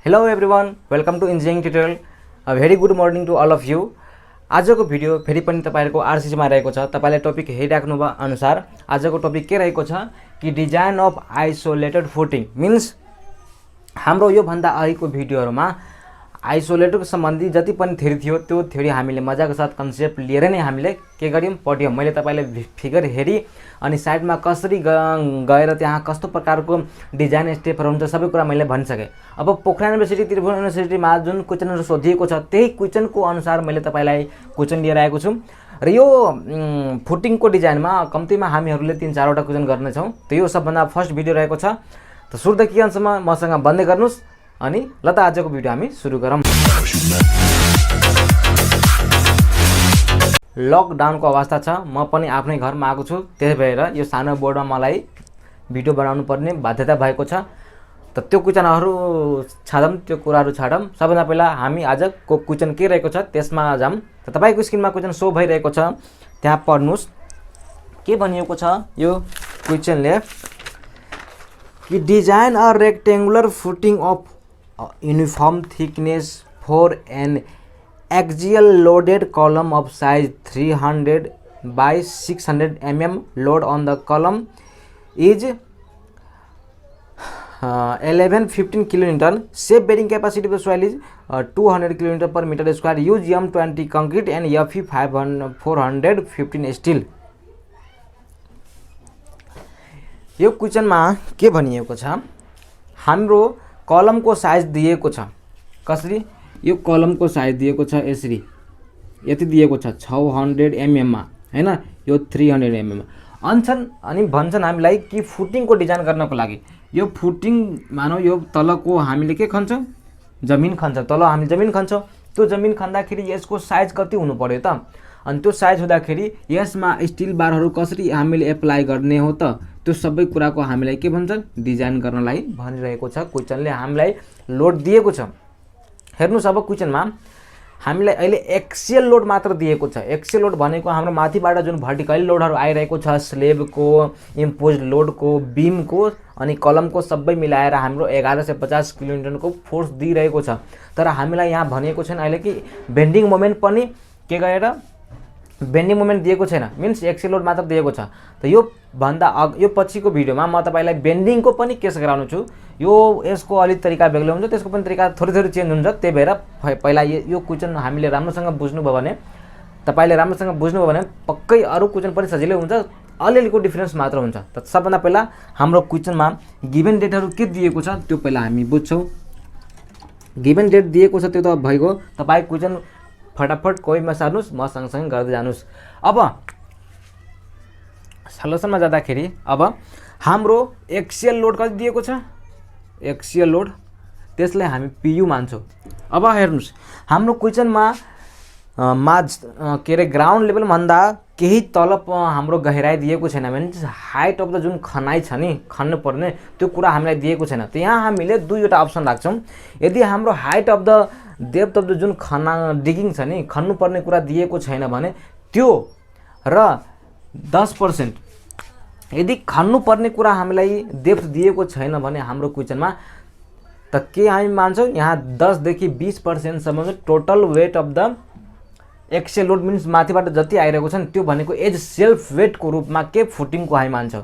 Hello everyone, welcome to engineering tutorial. Very good morning to all of you. आजको भिडियो फेरि पनि तपाईहरुको आरसीसीमा रहेको छ। तपाईले टपिक हेरिराख्नु भए अनुसार आजको टपिक के रहेको छ कि design of isolated footing means हाम्रो यो भन्दा अघिको भिडियोहरुमा आइसोलेटेड सम्बन्धी जति पनि थ्योरी थियो त्यो थ्योरी हामीले मजाको साथ कन्सेप्ट लिएर नै हामीले के गर्यौं पढ्यौं। मैले तपाईलाई फिगर हेरी अनि साइडमा कसरी गएर त्यहाँ कस्तो प्रकारको डिजाइन स्टेपहरु हुन्छ सबै कुरा मैले भनिसके। अब पोखरा युनिभर्सिटी त्रिभुवन युनिभर्सिटीमा जुन क्वेशनहरु सोधिएको छ त्यही क्वेशनको अनुसार मैले तपाईलाई क्वेशन लिएर आएको छु र यो फुटिङको डिजाइनमा कम्तिमा हामीहरुले 3-4 वटा क्वेशन गर्ने छौं। त यो सबभन्दा फर्स्ट भिडियो रहेको छ। त सुरुदेखि अन्तसम्म मसँग बन्दै गर्नुस् अनि ल त आजको भिडियो हामी सुरु गरौँ। लकडाउनको अवस्था छ, म पनि आफ्नै घरमा आएको छु, त्यसै भएर यो सानो बोर्डमा मलाई भिडियो बनाउनु पर्ने बाध्यता भएको छ। त त्यो क्वेशनहरु छाडौं, त्यो कुराहरु छाडौं। सबभन्दा पहिला हामी आजको क्वेशन के रहेको छ त्यसमा जाम। त तपाईको स्क्रिनमा क्वेशन शो भइरहेको छ, त्यहाँ पढ्नुस्। के भनिएको छ यो क्वेशनले कि design a rectangular footing of uniform thickness for an axial loaded column of size 300 by 600 mm load on the column is 1115 kilonewton. Safe bearing capacity of the soil is 200 kilonewton per meter square. Use M20 concrete and Fe 415 steel. यो क्वेशनमा के भनिएको छ हाम्रो कलम को size दिएको छ। कसरी यो कलम को साइज दिएको छ यसरी यति दिएको छ 600 mm मा हैन, यो 300 mm अन्छन् अनि भन्छन् हामीलाई कि फुटिङ को डिजाइन गर्नको लागि यो फुटिङ मानौ यो तलको हामीले के खन्छ जमिन खन्छ, तल हामी जमिन खन्छौं। त्यो जमिन खन्दाखेरि यसको साइज कति हुनु पर्यो त? अनि त्यो साइज हुँदाखेरि यसमा स्टील बारहरु कसरी हामीले एप्लाई गर्ने हो त त्यो सबै कुराको हामीलाई के भन्छन् डिजाइन गर्नलाई भनिरहेको छ। क्वेशनले हामीलाई लोड दिएको छ। हेर्नुस् अब क्वेशनमा हामीलाई अहिले एक्सियल लोड मात्र दिएको छ। एक्सियल लोड भनेको हाम्रो माथिबाट जुन भर्टिकल लोडहरु आइरहेको छ स्लेबको, इम्पोज्ड लोडको, बीमको अनि कलमको सबै मिलाएर हाम्रो 1150 किलोन्युटनको फोर्स दिइरहेको छ। तर हामीलाई यहाँ भनेको छैन अहिले कि बेन्डिङ मोमेन्ट पनि के गरेर बेन्डिङ मोमेन्ट दिएको छैन, मिन्स एक्सियल लोड मात्र दिएको छ। त यो भन्दा यो पछिको भिडियोमा म तपाईलाई बेन्डिङको पनि केस गराउनु छु। यो यसको अलि तरिका बेग्लै हुन्छ, त्यसको पनि तरिका थोरै चेन्ज हुन्छ। त्यही भएर पहिला यो क्वेशन हामीले राम्रोसँग बुझ्नु भयो भने तपाईले राम्रोसँग बुझ्नु भयो भने पक्कै अरु क्वेशन पनि सजिलै हुन्छ, अलिअलिको डिफरेन्स मात्र हुन्छ। त सबभन्दा पहिला हाम्रो क्वेशनमा गिवन डेटहरु के दिएको छ त्यो पहिला हामी बुझ्छौं। गिवन डेट दिएको छ त्यो त भइगयो। तपाई क्वेशन फटाफट कोहीमा सार्नुस्, म सँगसँगै गर्दै जानुस्। अब सल्युसनमा जाँदाखेरि अब हाम्रो एक्सियल लोड कति दिएको छ एक्सियल लोड, त्यसलाई हामी पीयू मान्छौं। अब हेर्नुस् हाम्रो क्वेशनमा के रे ग्राउन्ड लेभल भन्दा केही तल हाम्रो गहिराई दिएको छैन, मिन्स हाइट अफ द जुन खनाई छ नि खन्नु पर्ने त्यो कुरा हामीलाई दिएको छैन। त यहाँ हामीले दुईवटा अप्सन राख्छौं। यदि हाम्रो height of the depth of the जुन डिगिङ छ नि खन्नु पर्ने कुरा दिएको छैन भने त्यो र 10% यदि खन्नु पर्ने कुरा हामीलाई डेप्थ दिएको छैन भने हाम्रो क्वेशनमा त के हामी मान्छौं यहाँ 10 देखि 20% सम्म total weight of the axial load means माथिबाट जति आइरहेको छ नि त्यो भनेको एज सेल्फ वेट को रूपमा के फुटिङ को हामी मान्छौं।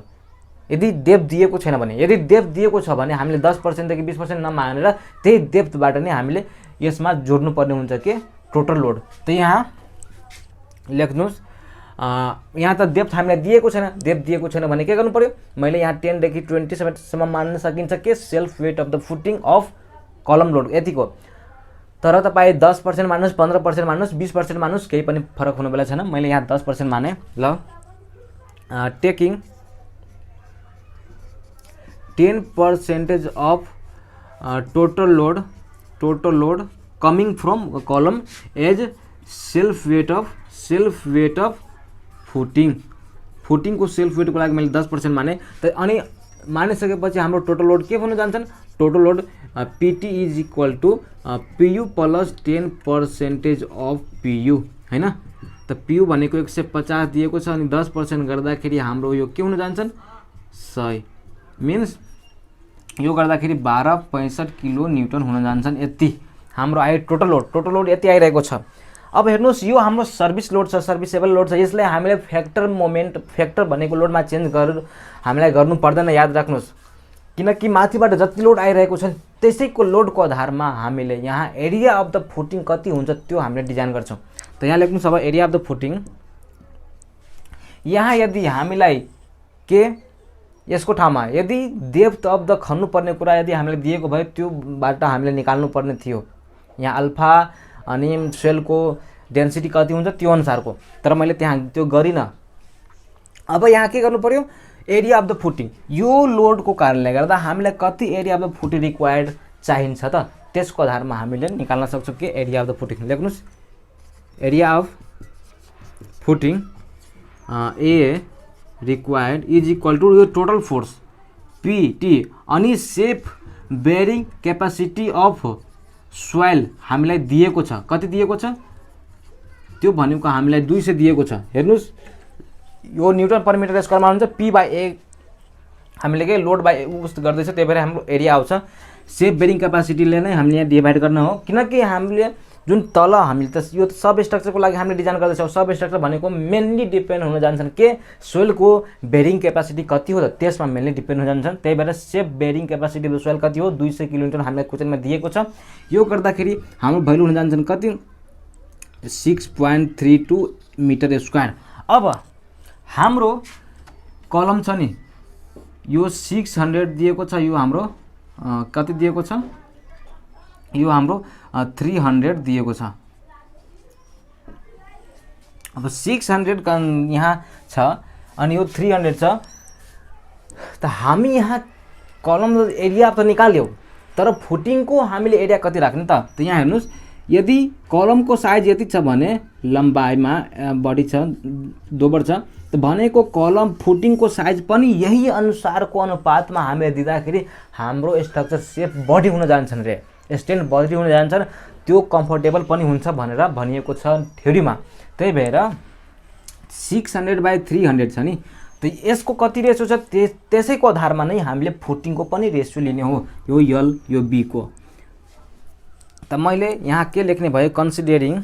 यदि डेप्थ दिएको छैन भने, यदि डेप्थ दिएको छ भने हामीले 10% देखि 20% नमानेर त्यही डेप्थबाट नै हामीले यसमा जोड्नु पर्ने हुन्छ के टोटल लोड। त यहाँ लेख्नुस् यहाँ त डेप्थ हामीलाई दिएको छैन, डेप्थ दिएको छैन भने के गर्नु पर्यो मैले यहाँ 10 देखि 20 सम्म मान्न सकिन्छ के self weight of the footing of column load यतिको। तर तपाई 10% मान्नुस्, 15% मान्नुस्, 20% मान्नुस्, केही पनि फरक हुनु बेला छैन। मैले यहाँ 10% माने। ल taking 10% of total load coming from column as self weight of footing को सेल्फ वेट को लागि मैले 10% माने। त अनि मानिसकेपछि हाम्रो टोटल लोड के हुन जान्छन् total load PT is equal to PU plus 10% of PU हैन। त PU भनेको 150 दिएको छ अनि 10% गर्दाखेरि हाम्रो यो के हुन जान्छन् 100 मिन्स यो गर्दाखेरि 1265 किलो न्युटन हुन जान्छन्। यति हाम्रो आयो टोटल लोड यति आइरहेको छ। अब हेर्नुहोस् यो हाम्रो सर्भिस लोड छ, सर्भिसेबल लोड छ। यसलाई हामीले फ्याक्टर भनेको लोडमा चेन्ज हामीलाई गर्नु पर्दैन, याद राख्नुहोस्। किनकि माथिबाट जति लोड आइरहेको छ त्यसैको लोडको आधारमा हामीले यहाँ एरिया अफ द फुटिङ कति हुन्छ त्यो हामीले डिजाइन गर्छौँ। त यहाँ लेख्नुहोस् अब एरिया अफ द फुटिङ। यहाँ यदि हामीलाई के यसको ठाउँमा यदि डेप्थ अफ द खन्नुपर्ने कुरा यदि हामीले दिएको भए त्योबाट हामीले निकाल्नु पर्ने थियो। यहाँ अल्फा अनि सेलको डेन्सिटी कति हुन्छ त्यो अनुसारको, तर मैले त्यहाँ त्यो गरिनँ। अब यहाँ के गर्नु पर्यो, एरिया अफ द फुटिङ। यो लोडको कारणले गर्दा हामीलाई कति area of the footing required चाहिन्छ त त्यसको आधारमा हामीले निकाल्न सक्छौँ कि एरिया अफ द फुटिङ। लेख्नुहोस् area of footing A required is equal to यो टोटल फोर्स पीटी अनि safe bearing capacity of soil हामीलाई दिएको छ। कति दिएको छ त्यो भनेको हामीलाई 200 दिएको छ। हेर्नुहोस् यो न्युटन पर मिटर स्क्वायरमा हुन्छ, P/A हामीले के लोड बाई उस गर्दैछ, त्यही भएर हाम्रो एरिया आउँछ। सेफ बेरिङ क्यापासिटीले नै हामीले यहाँ डिभाइड गर्न हो, किनकि हामीले जुन तल हामीले त यो सब स्ट्रक्चरको लागि हामीले डिजाइन गर्दैछौँ। सब स्ट्रक्चर भनेको मेनली डिपेन्ड हुन जान्छन् के सोइलको बेरिङ क्यापासिटी कति हो त त्यसमा मेनली डिपेन्ड हुन जान्छन्। त्यही भएर safe bearing capacity of soil कति हो 200 किलोमिटर हामीलाई क्वेसनमा दिएको छ। यो गर्दाखेरि हाम्रो भ्यालु हुन जान्छन् कति 6.32 मिटर स्क्वायर। अब हाम्रो कलम छ नि यो 600 दिएको छ, यो हाम्रो कति दिएको छ, यो हाम्रो 300 दिएको छ। अब 600 यहाँ छ अनि यो 300 छ। त हामी यहाँ कलम एरिया त निकाल्यौँ, तर फुटिङको हामीले एरिया कति राख्ने त यहाँ हेर्नुहोस्। यदि कलमको साइज यति छ भने लम्बाइमा बढी छ दोबर छ त भनेको कलम फुटिङको साइज पनि यही अनुसारको अनुपातमा हामीले दिँदाखेरि हाम्रो स्ट्रक्चर सेफ बढी हुन जान्छन् रे, स्ट्रेन्थ बढी हुन जान्छन्, त्यो कम्फर्टेबल पनि हुन्छ भनेर भनिएको छ थ्योरीमा। त्यही भएर 600/300 छ नि, त यसको कति रेसियो छ त्यसैको आधारमा नै हामीले फुटिङको पनि रेसियो लिने हो, यो यल यो बी को। त मैले यहाँ के लेख्ने भयो, considering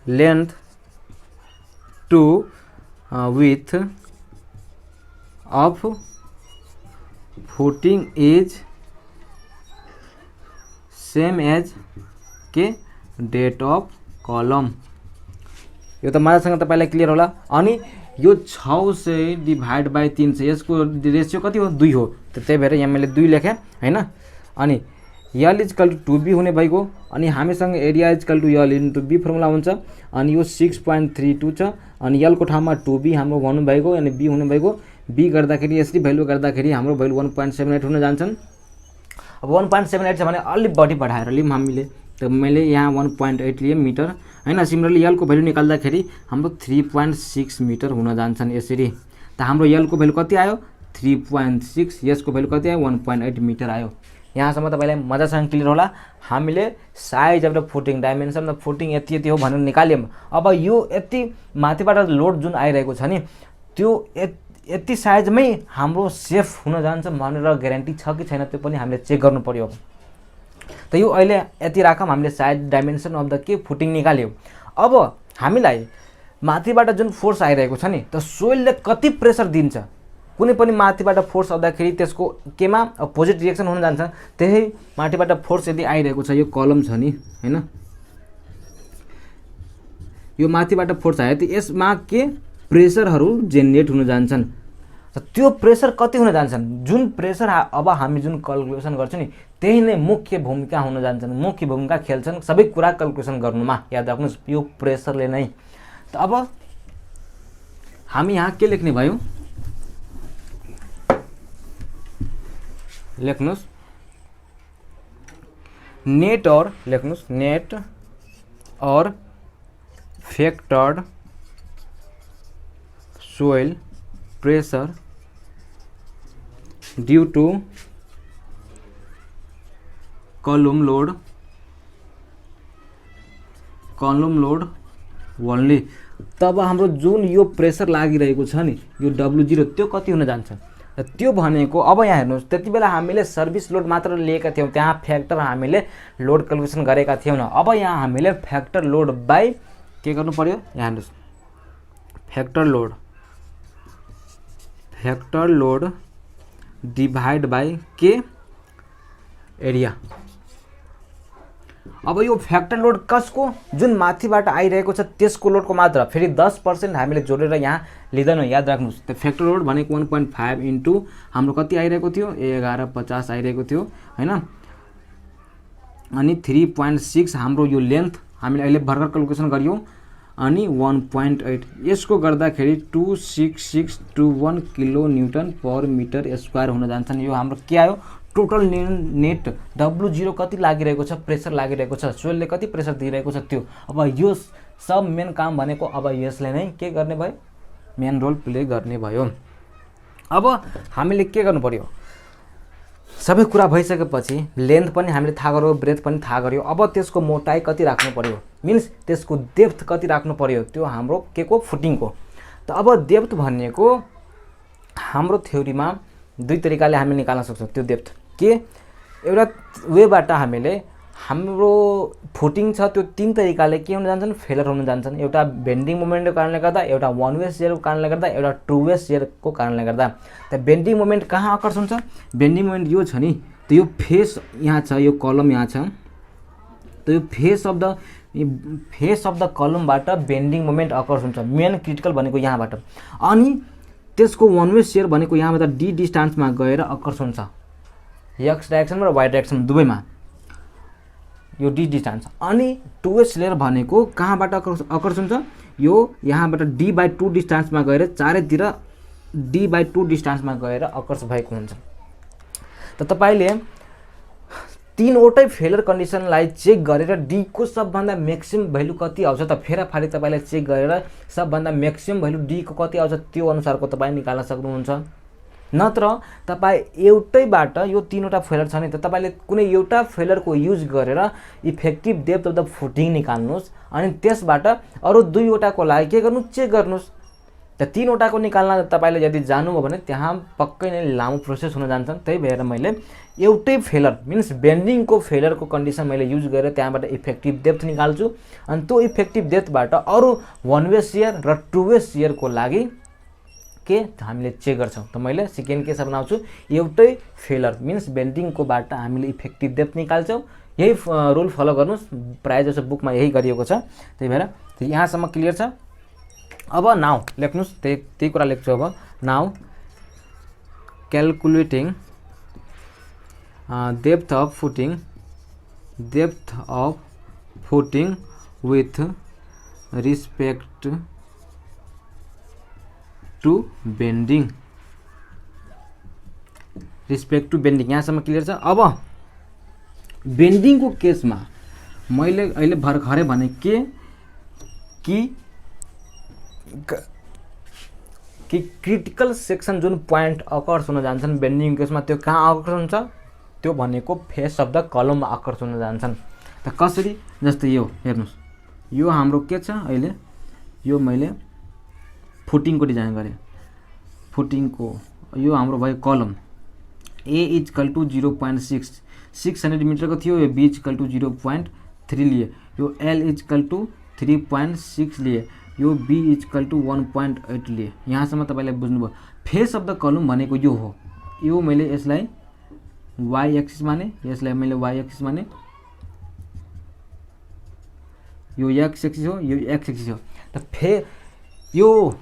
length to width of footing is same as के डेट अफ कलम। यो त मजासँग तपाईँलाई क्लियर होला। अनि यो 600 डिभाइड बाई 300 यसको रेसियो कति हो 2 हो, त्यही भएर यहाँ मैले 2 लेखेँ हैन। अनि यल इजकल टु 2b हुने भइगयो अनि हामीसँग area is equal to L into B formula हुन्छ। अनि यो 6.32 छ अनि यल को ठाउँमा 2b हाम्रो भन्नु भएको अनि b हुने भएको। b गर्दाखेरि यसरी भ्यालु गर्दाखेरि हाम्रो भ्यालु 1.78 हुन जान्छन्। अब 1.78 छ भने अलि बढी बढाएर लियौँ हामीले, त मैले यहाँ 1.8 लिएँ मिटर हैन। सिमिलरली यल को भ्यालु निकाल्दाखेरि हाम्रो 3.6 मिटर हुन जान्छन् यसरी। त हाम्रो यल को भ्यालु कति आयो 3.6, यसको भ्यालु कति आयो 1.8 मिटर आयो। यहाँसम्म तपाईँलाई मजासँग क्लियर होला। हामीले size of the footing dimension of the footing यति यति हो भनेर निकाल्यौँ। अब यो यति माथिबाट लोड जुन आइरहेको छ नि त्यो यति साइजमै हाम्रो सेफ हुन जान्छ भनेर ग्यारेन्टी छ कि छैन त्यो पनि हामीले चेक गर्नु पर्यो। त यो अहिले यति राखौँ, हामीले साइज डाइमेन्सन अफ द के फुटिङ निकाल्यौँ। अब हामीलाई माथिबाट जुन फोर्स आइरहेको छ नि त सोइलले कति प्रेसर दिन्छ, कुनै पनि माथिबाट फोर्स आउँदाखेरि त्यसको केमा अपोजिट रिएक्सन हुन जान्छ। त्यही माथिबाट फोर्स यदि आइरहेको छ, यो कलम छ नि हैन, यो माथिबाट फोर्स आयो त यसमा के प्रेसरहरू जेनेरेट हुन जान्छन्। त त्यो प्रेसर कति हुन जान्छन्, जुन प्रेसर अब हामी जुन क्याल्कुलेसन गर्छौँ नि त्यही नै मुख्य भूमिका हुन जान्छन्, मुख्य भूमिका खेल्छन् सबै कुरा क्याल्कुलेसन गर्नुमा। याद राख्नुहोस् यो प्रेसरले नै। त अब हामी यहाँ के लेख्ने भयो, लेख्नुहोस् नेट और लेख्नुहोस् net or factored soil pressure due to column load only. तब हाम्रो जुन यो प्रेसर लागिरहेको छ नि यो W0 त्यो कति हुन जान्छ र त्यो भनेको अब यहाँ हेर्नुहोस् त्यति बेला हामीले सर्भिस लोड मात्र लिएका थियौँ, त्यहाँ फ्याक्टर हामीले लोड क्यालकुलेसन गरेका थियौँ न। अब यहाँ हामीले फ्याक्टर लोड बाई के गर्नु पर्यो, यहाँ हेर्नुहोस् फ्याक्टर लोड डिभाइड बाई के एरिया। अब यो फ्याक्टर लोड कसको, जुन माथिबाट आइरहेको छ त्यसको लोडको मात्रा, फेरि 10% हामीले जोडेर यहाँ लिँदैनौँ, याद राख्नुहोस्। त्यो फ्याक्टर लोड भनेको 1.5 इन्टु हाम्रो कति आइरहेको थियो 1150 आइरहेको थियो हैन, अनि 3.6 हाम्रो यो लेन्थ हामीले अहिले भर्खर क्यालकुलेसन गरियौँ, अनि 1.8 यसको गर्दाखेरि 26621 kilo newton per metre square हुन जान्छन्। यो हाम्रो के आयो, टोटल नेट W0 कति लागिरहेको छ, प्रेसर लागिरहेको छ, सोइलले कति प्रेसर दिइरहेको छ त्यो। अब यो सब मेन काम भनेको अब यसले नै के गर्ने भयो, मेन रोल प्ले गर्ने भयो। अब हामीले के गर्नु पर्यो, सबै कुरा भइसकेपछि लेन्थ पनि हामीले थाहा गर्यो, ब्रेथ पनि थाहा गर्यो। अब त्यसको मोटाइ कति राख्नु पर्यो, मिन्स त्यसको डेप्थ कति राख्नु पर्यो, त्यो हाम्रो के को फुटिङको। त अब डेप्थ भनेको हाम्रो थ्योरीमा दुई तरिकाले हामीले निकाल्न सक्छौँ त्यो डेप्थ। के एउटा वेबाट हामीले हाम्रो फुटिङ छ त्यो तीन तरिकाले के हुन जान्छन्, फेलर हुन जान्छन्। एउटा बेन्डिङ मोमेन्टको कारणले गर्दा, एउटा वान वे शियरको कारणले गर्दा, एउटा टु वे शियरको कारणले गर्दा। त बेन्डिङ मोमेन्ट कहाँ अकर्स हुन्छ, बेन्डिङ मोमेन्ट यो छ नि, त यो फेस यहाँ छ, यो कलम यहाँ छ, त यो फेस अफ द कलमबाट बेन्डिङ मोमेन्ट अकर्स हुन्छ। मेन क्रिटिकल भनेको यहाँबाट, अनि त्यसको वान वे शियर भनेको यहाँबाट डी डिस्टेन्समा गएर अकर्स हुन्छ, एक्स डाइरेक्सनमा र वाइ डाइरेक्सन दुवैमा यो डी डिस्टेन्स। अनि टु वे शियर भनेको कहाँबाट अकर्स हुन्छ, यो यहाँबाट D/2 डिस्टेन्समा गएर चारैतिर D/2 डिस्टेन्समा गएर अकर्स भएको हुन्छ। त तपाईले तीनवटै फेलर कन्डिसनलाई चेक गरेर डी को सबभन्दा म्याक्सिमम भ्यालु कति आउँछ त फेराफारी तपाईले चेक गरेर सबभन्दा म्याक्सिमम भ्यालु डी को कति आउँछ त्यो अनुसारको तपाई निकाल्न सक्नुहुन्छ। नत्र तपाई एउटैबाट यो तीनवटा फेलर छ नि त तपाईले कुनै एउटा फेलरको युज गरेर effective depth of the footing निकाल्नुस्, अनि त्यसबाट अरु दुईवटाको लागि के गर्नु, चेक गर्नुस्। त तीनवटाको निकाल्न तपाईले यदि जानुभयो भने त्यहाँ पक्कै नै लामो प्रोसेस हुन जान्छ। त्यही भएर मैले एउटै फेलर मिन्स बेन्डिङको फेलरको कन्डिसन मैले युज गरेर त्यहाँबाट इफेक्टिभ डेप्थ निकाल्छु, अनि त्यो इफेक्टिभ डेप्थबाट अरु वान वे शियर र टु वे शियरको लागि के हामीले चेक गर्छौं। त मैले सेकेन्ड केस बनाउँछु, एउटै फेलर मिन्स बेन्डिङको बाट हामीले इफेक्टिभ डेप्थ निकाल्छौं। यही रुल फलो गर्नुस्, प्राय जसो बुकमा यही गरिएको छ। त्यही भएर यहाँसम्म क्लियर छ। अब नाउ लेख्नुस्, त्यही कुरा लेख्छु। अब now calculating depth of footing with respect to bending. यहाँसम्म क्लियर छ। अब बेन्डिङको केसमा मैले अहिले भर्खरै भने कि क्रिटिकल सेक्सन जुन पोइन्ट अकर्स हुन जान्छन् बेन्डिङ केसमा त्यो कहाँ अकर्स हुन्छ, त्यो भनेको फेस अफ द कलममा अकर्स हुन जान्छन्। त कसरी, जस्तै यो हेर्नुस्, यो हाम्रो के छ अहिले, यो मैले फुटिङको डिजाइन गरेँ। फुटिङको यो हाम्रो भयो कलम, A = 0.6 सेन्टिमिटरको थियो, यो B = 0.3 लिए, यो L = 3.6 लिए, यो B = 1.8 लिए। यहाँसम्म तपाईले बुझ्नुभयो। फेस अफ द कलम भनेको यो हो। यो मैले यसलाई y एक्सिस माने, यसलाई मैले y एक्सिस माने, यो x एक्सिस हो, यो x एक्सिस हो। त यो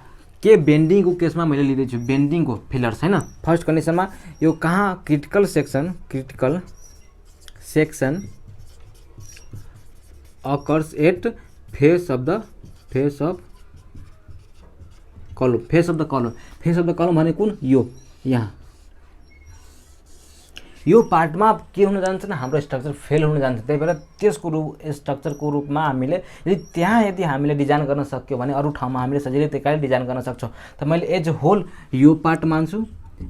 के बेन्डिङको केसमा मैले लिँदैछु, बेन्डिङको फेलर छैन। फर्स्ट कन्डिसनमा यो कहाँ critical section occurs at face of the column भने कुन, यो यहाँ यो पार्टमा के हुन जान्छ, हाम्रो स्ट्रक्चर फेल हुन जान्छ। त्यही भएर त्यसको स्ट्रक्चरको रूपमा हामीले यदि हामीले डिजाइन गर्न सक्यो भने अरू ठाउँमा हामीले सजिलै त्यही डिजाइन गर्न सक्छौँ। त मैले एज होल यो पार्ट मान्छु,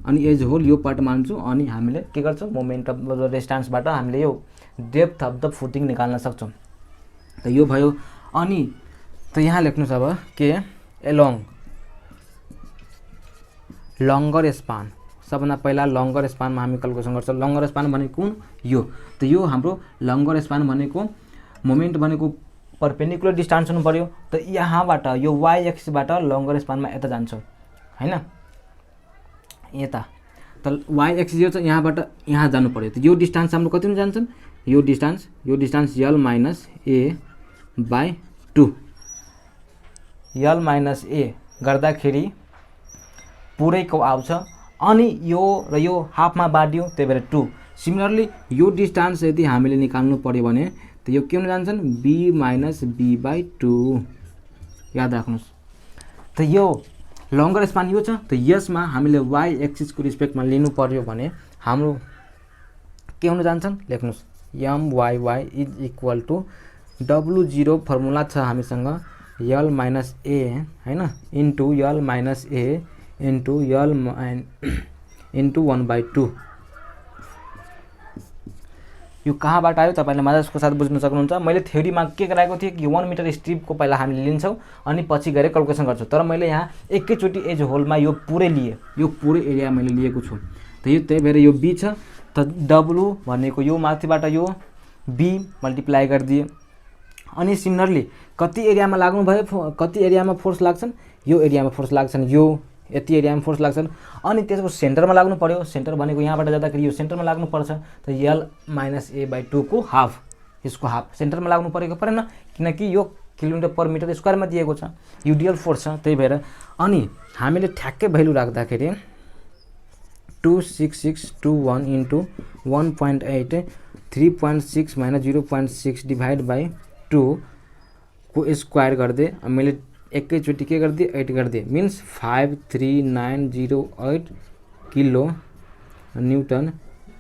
अनि एज होल यो पार्ट मान्छु, अनि हामीले के गर्छौँ, मोमेन्ट अफ द डिस्टेन्सबाट हामीले यो डेप्थ अफ द फुटिङ निकाल्न सक्छौँ। त यो भयो। अनि त यहाँ लेख्नुस् अब के एलोङ लङ्गर स्पान। सबभन्दा पहिला लङ्गर स्पानमा हामी क्याल्कुलेसन गर्छौँ। लङ्गर स्पान भनेको कुन यो, त यो हाम्रो लङ्गर स्पान भनेको मोमेन्ट भनेको परपेन्डिकुलर डिस्टेन्स हुनु पर्यो। त यहाँबाट यो वाई एक्सिसबाट लङ्गर स्पानमा यता जान्छ हैन, यता त वाई एक्सिस यो छ यहाँबाट यहाँ जानु पर्यो। त यो डिस्टेन्स हाम्रो कतिमा जान्छन्, यो distance L minus A by 2, L minus A गर्दाखेरि पुरैको आउँछ अनि यो र यो हाफमा बाँडियो त्यही भएर 2। सिमिलरली यो डिस्टेन्स यदि हामीले निकाल्नु पर्यो भने त यो के हुन जान्छन् b माइनस b बाई 2, याद राख्नुहोस्। त यो लङ्गर स्पान यो छ। त यसमा हामीले वाई एक्सिसको रिस्पेक्टमा लिनु पर्यो भने हाम्रो के हुन जान्छन् लेख्नुहोस् M Y Y is equal to W0 formula छ हामीसँग यल माइनस ए हैन into L minus A into L into 1/2। यो कहाँबाट आयो तपाईले मजाको साथ बुझ्न सक्नुहुन्छ। मैले थ्योरीमा के गराएको थिएँ कि 1 मिटर स्ट्रिपको पहिला हामीले लिन्छौँ अनि पछि गएर क्याल्कुलेसन गर्छौँ। तर मैले यहाँ एकैचोटि एज होलमा यो पुरै लिए, यो पुरै एरिया मैले लिएको छु। त यो त्यही भएर यो बी छ। त डब्लु भनेको यो माथिबाट यो बी मल्टिप्लाई गरिदिए अनि सिमिलरली कति एरियामा लाग्नु भयो, कति एरियामा फोर्स लाग्छन्, यो एरियामा फोर्स लाग्छन्, यो यति एरियामा फोर्स लाग्छन् अनि त्यसको सेन्टरमा लाग्नु पर्यो। सेन्टर भनेको यहाँबाट जाँदाखेरि यो सेन्टरमा लाग्नु पर्छ। त यल माइनस ए बाई 2 को हाफ, यसको हाफ सेन्टरमा लाग्नु परेको परेन किनकि यो किलोमिटर पर मिटर स्क्वायरमा दिएको छ, युडिएल फोर्स छ त्यही भएर। अनि हामीले ठ्याक्कै भ्यालु राख्दाखेरि 26621 इन्टु 1.8 3.6 माइनस 0.6 डिभाइड बाई 2 को स्क्वायर गरिदिए। मैले एकैचोटि के गरिदिए 8 गरिदिए मिन्स 53908 किलो न्युटन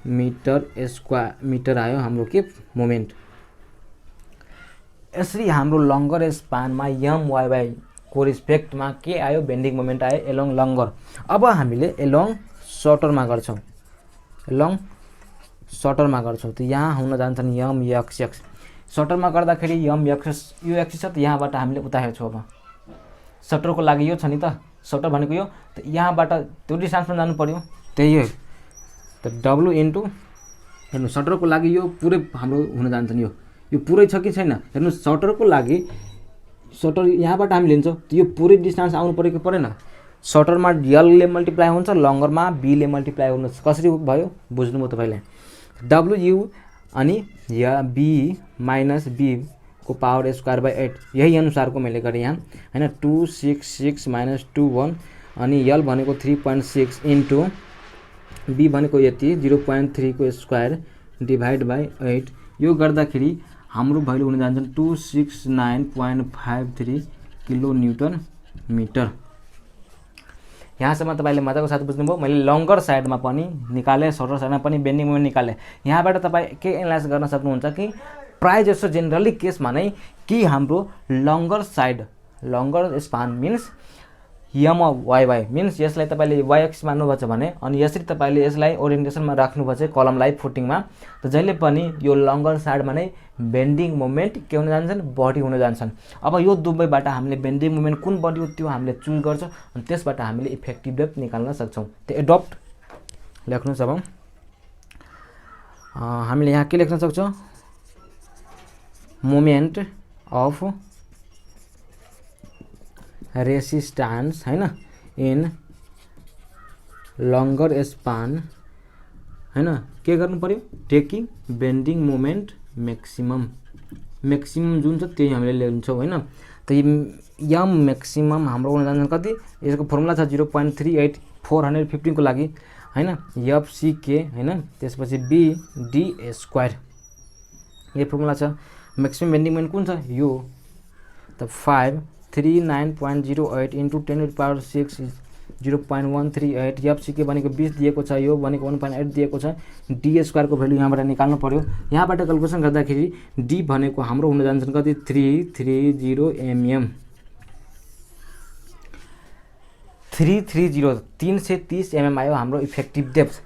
मिटर आयो हाम्रो के मोमेन्ट। यसरी हाम्रो लङ्गर स्पानमा एम वाई वाई को रिस्पेक्टमा के आयो बेन्डिङ मोमेन्ट आयो एलोङ लङ्गर। अब हामीले एलोङ सर्टरमा गर्छौँ, एलोङ सर्टरमा गर्छौँ। त यहाँ हुन जान्छन् एम एक्स एक्स। सर्टरमा गर्दाखेरि एम एक्स यो एक्सिस छ। त यहाँबाट हामीले उता हेर्छौँ। अब सटरको लागि यो छ नि त, सटर भनेको यो। त यहाँबाट त्यो डिस्टेन्समा जानु पर्यो त्यही हो। त डब्लु इन्टु हेर्नु सटरको लागि यो पुरै हाम्रो हुन जान्छन्, यो पुरै छ कि छैन हेर्नु। सटरको लागि सटर यहाँबाट हामी लिन्छौँ त यो पुरै डिस्टेन्स आउनु पऱ्यो कि परेन। सटरमा यलले मल्टिप्लाई हुन्छ, लङ्गरमा बीले मल्टिप्लाई हुनुहोस्। कसरी भयो बुझ्नुभयो तपाईँले। डब्लुयु अनि या बी माइनस बी को पावर स्क्वायर बाई 8 यही अनुसारको मैले गरेँ यहाँ हैन। 266 माइनस 21 अनि यल भनेको 3.6 इन्टु बी भनेको यति 0.3 को स्क्वायर डिभाइड बाई 8। यो गर्दाखेरि हाम्रो भ्यालु हुन जान्छन् 269.53 किलो न्युटन मिटर। यहाँसम्म तपाईँले मजाको साथ बुझ्नुभयो। मैले लङ्गर साइडमा पनि निकालेँ, सर्टर साइडमा पनि बेन्डिङ मोमेन्ट निकालेँ। यहाँबाट तपाईँ के एनालाइज गर्न सक्नुहुन्छ कि प्राय जसो जेनरली केसमा नै कि हाम्रो लङ्गर साइड लङ्गर स्पान मिन्स यम वाई वाई मिन्स यसलाई तपाईँले वाई एक्स मान्नुभएको छ भने अनि यसरी तपाईँले यसलाई ओरिएन्टेसनमा राख्नुभएको छ कलमलाई फुटिङमा। त जहिले पनि यो लङ्गर साइडमा नै बेन्डिङ मोमेन्ट के हुन जान्छन् बडी हुन जान्छन्। अब यो दुवैबाट हामीले बेन्डिङ मोमेन्ट कुन बडी हो त्यो हामीले चुज गर्छौँ अनि त्यसबाट हामीले इफेक्टिभ डेप्थ निकाल्न सक्छौँ। त्यो एडप्ट लेख्नुहोस्। अब हामीले यहाँ के लेख्न सक्छौँ मोमेन्ट अफ रेसिस्टेन्स हैन इन लङ्गर स्पान हैन। के गर्नु पर्यो टेकिङ बेन्डिङ मोमेन्ट म्याक्सिमम जुन छ त्यही हामीले लिन्छौँ हैन। त यम म्याक्सिमम हाम्रो हुन जान्छ कति, यसको फर्मुला छ 0.38 415 को लागि हैन एफसीके हैन। त्यसपछि बी डी स्क्वायर यो फर्मुला छ। म्याक्सिमम बेन्डिङ मोमेन्ट कुन छ यो त 539.08 इन्टु 10⁻⁶ 0.138 एफसीके भनेको 20 दिएको छ, यो भनेको 1.8 दिएको छ। डी स्क्वायरको भ्यालु यहाँबाट निकाल्नु पर्यो। यहाँबाट क्याल्कुलेसन गर्दाखेरि डी भनेको हाम्रो हुन जान्छन् कति 330 mm 330 mm आयो हाम्रो इफेक्टिभ डेप्थ।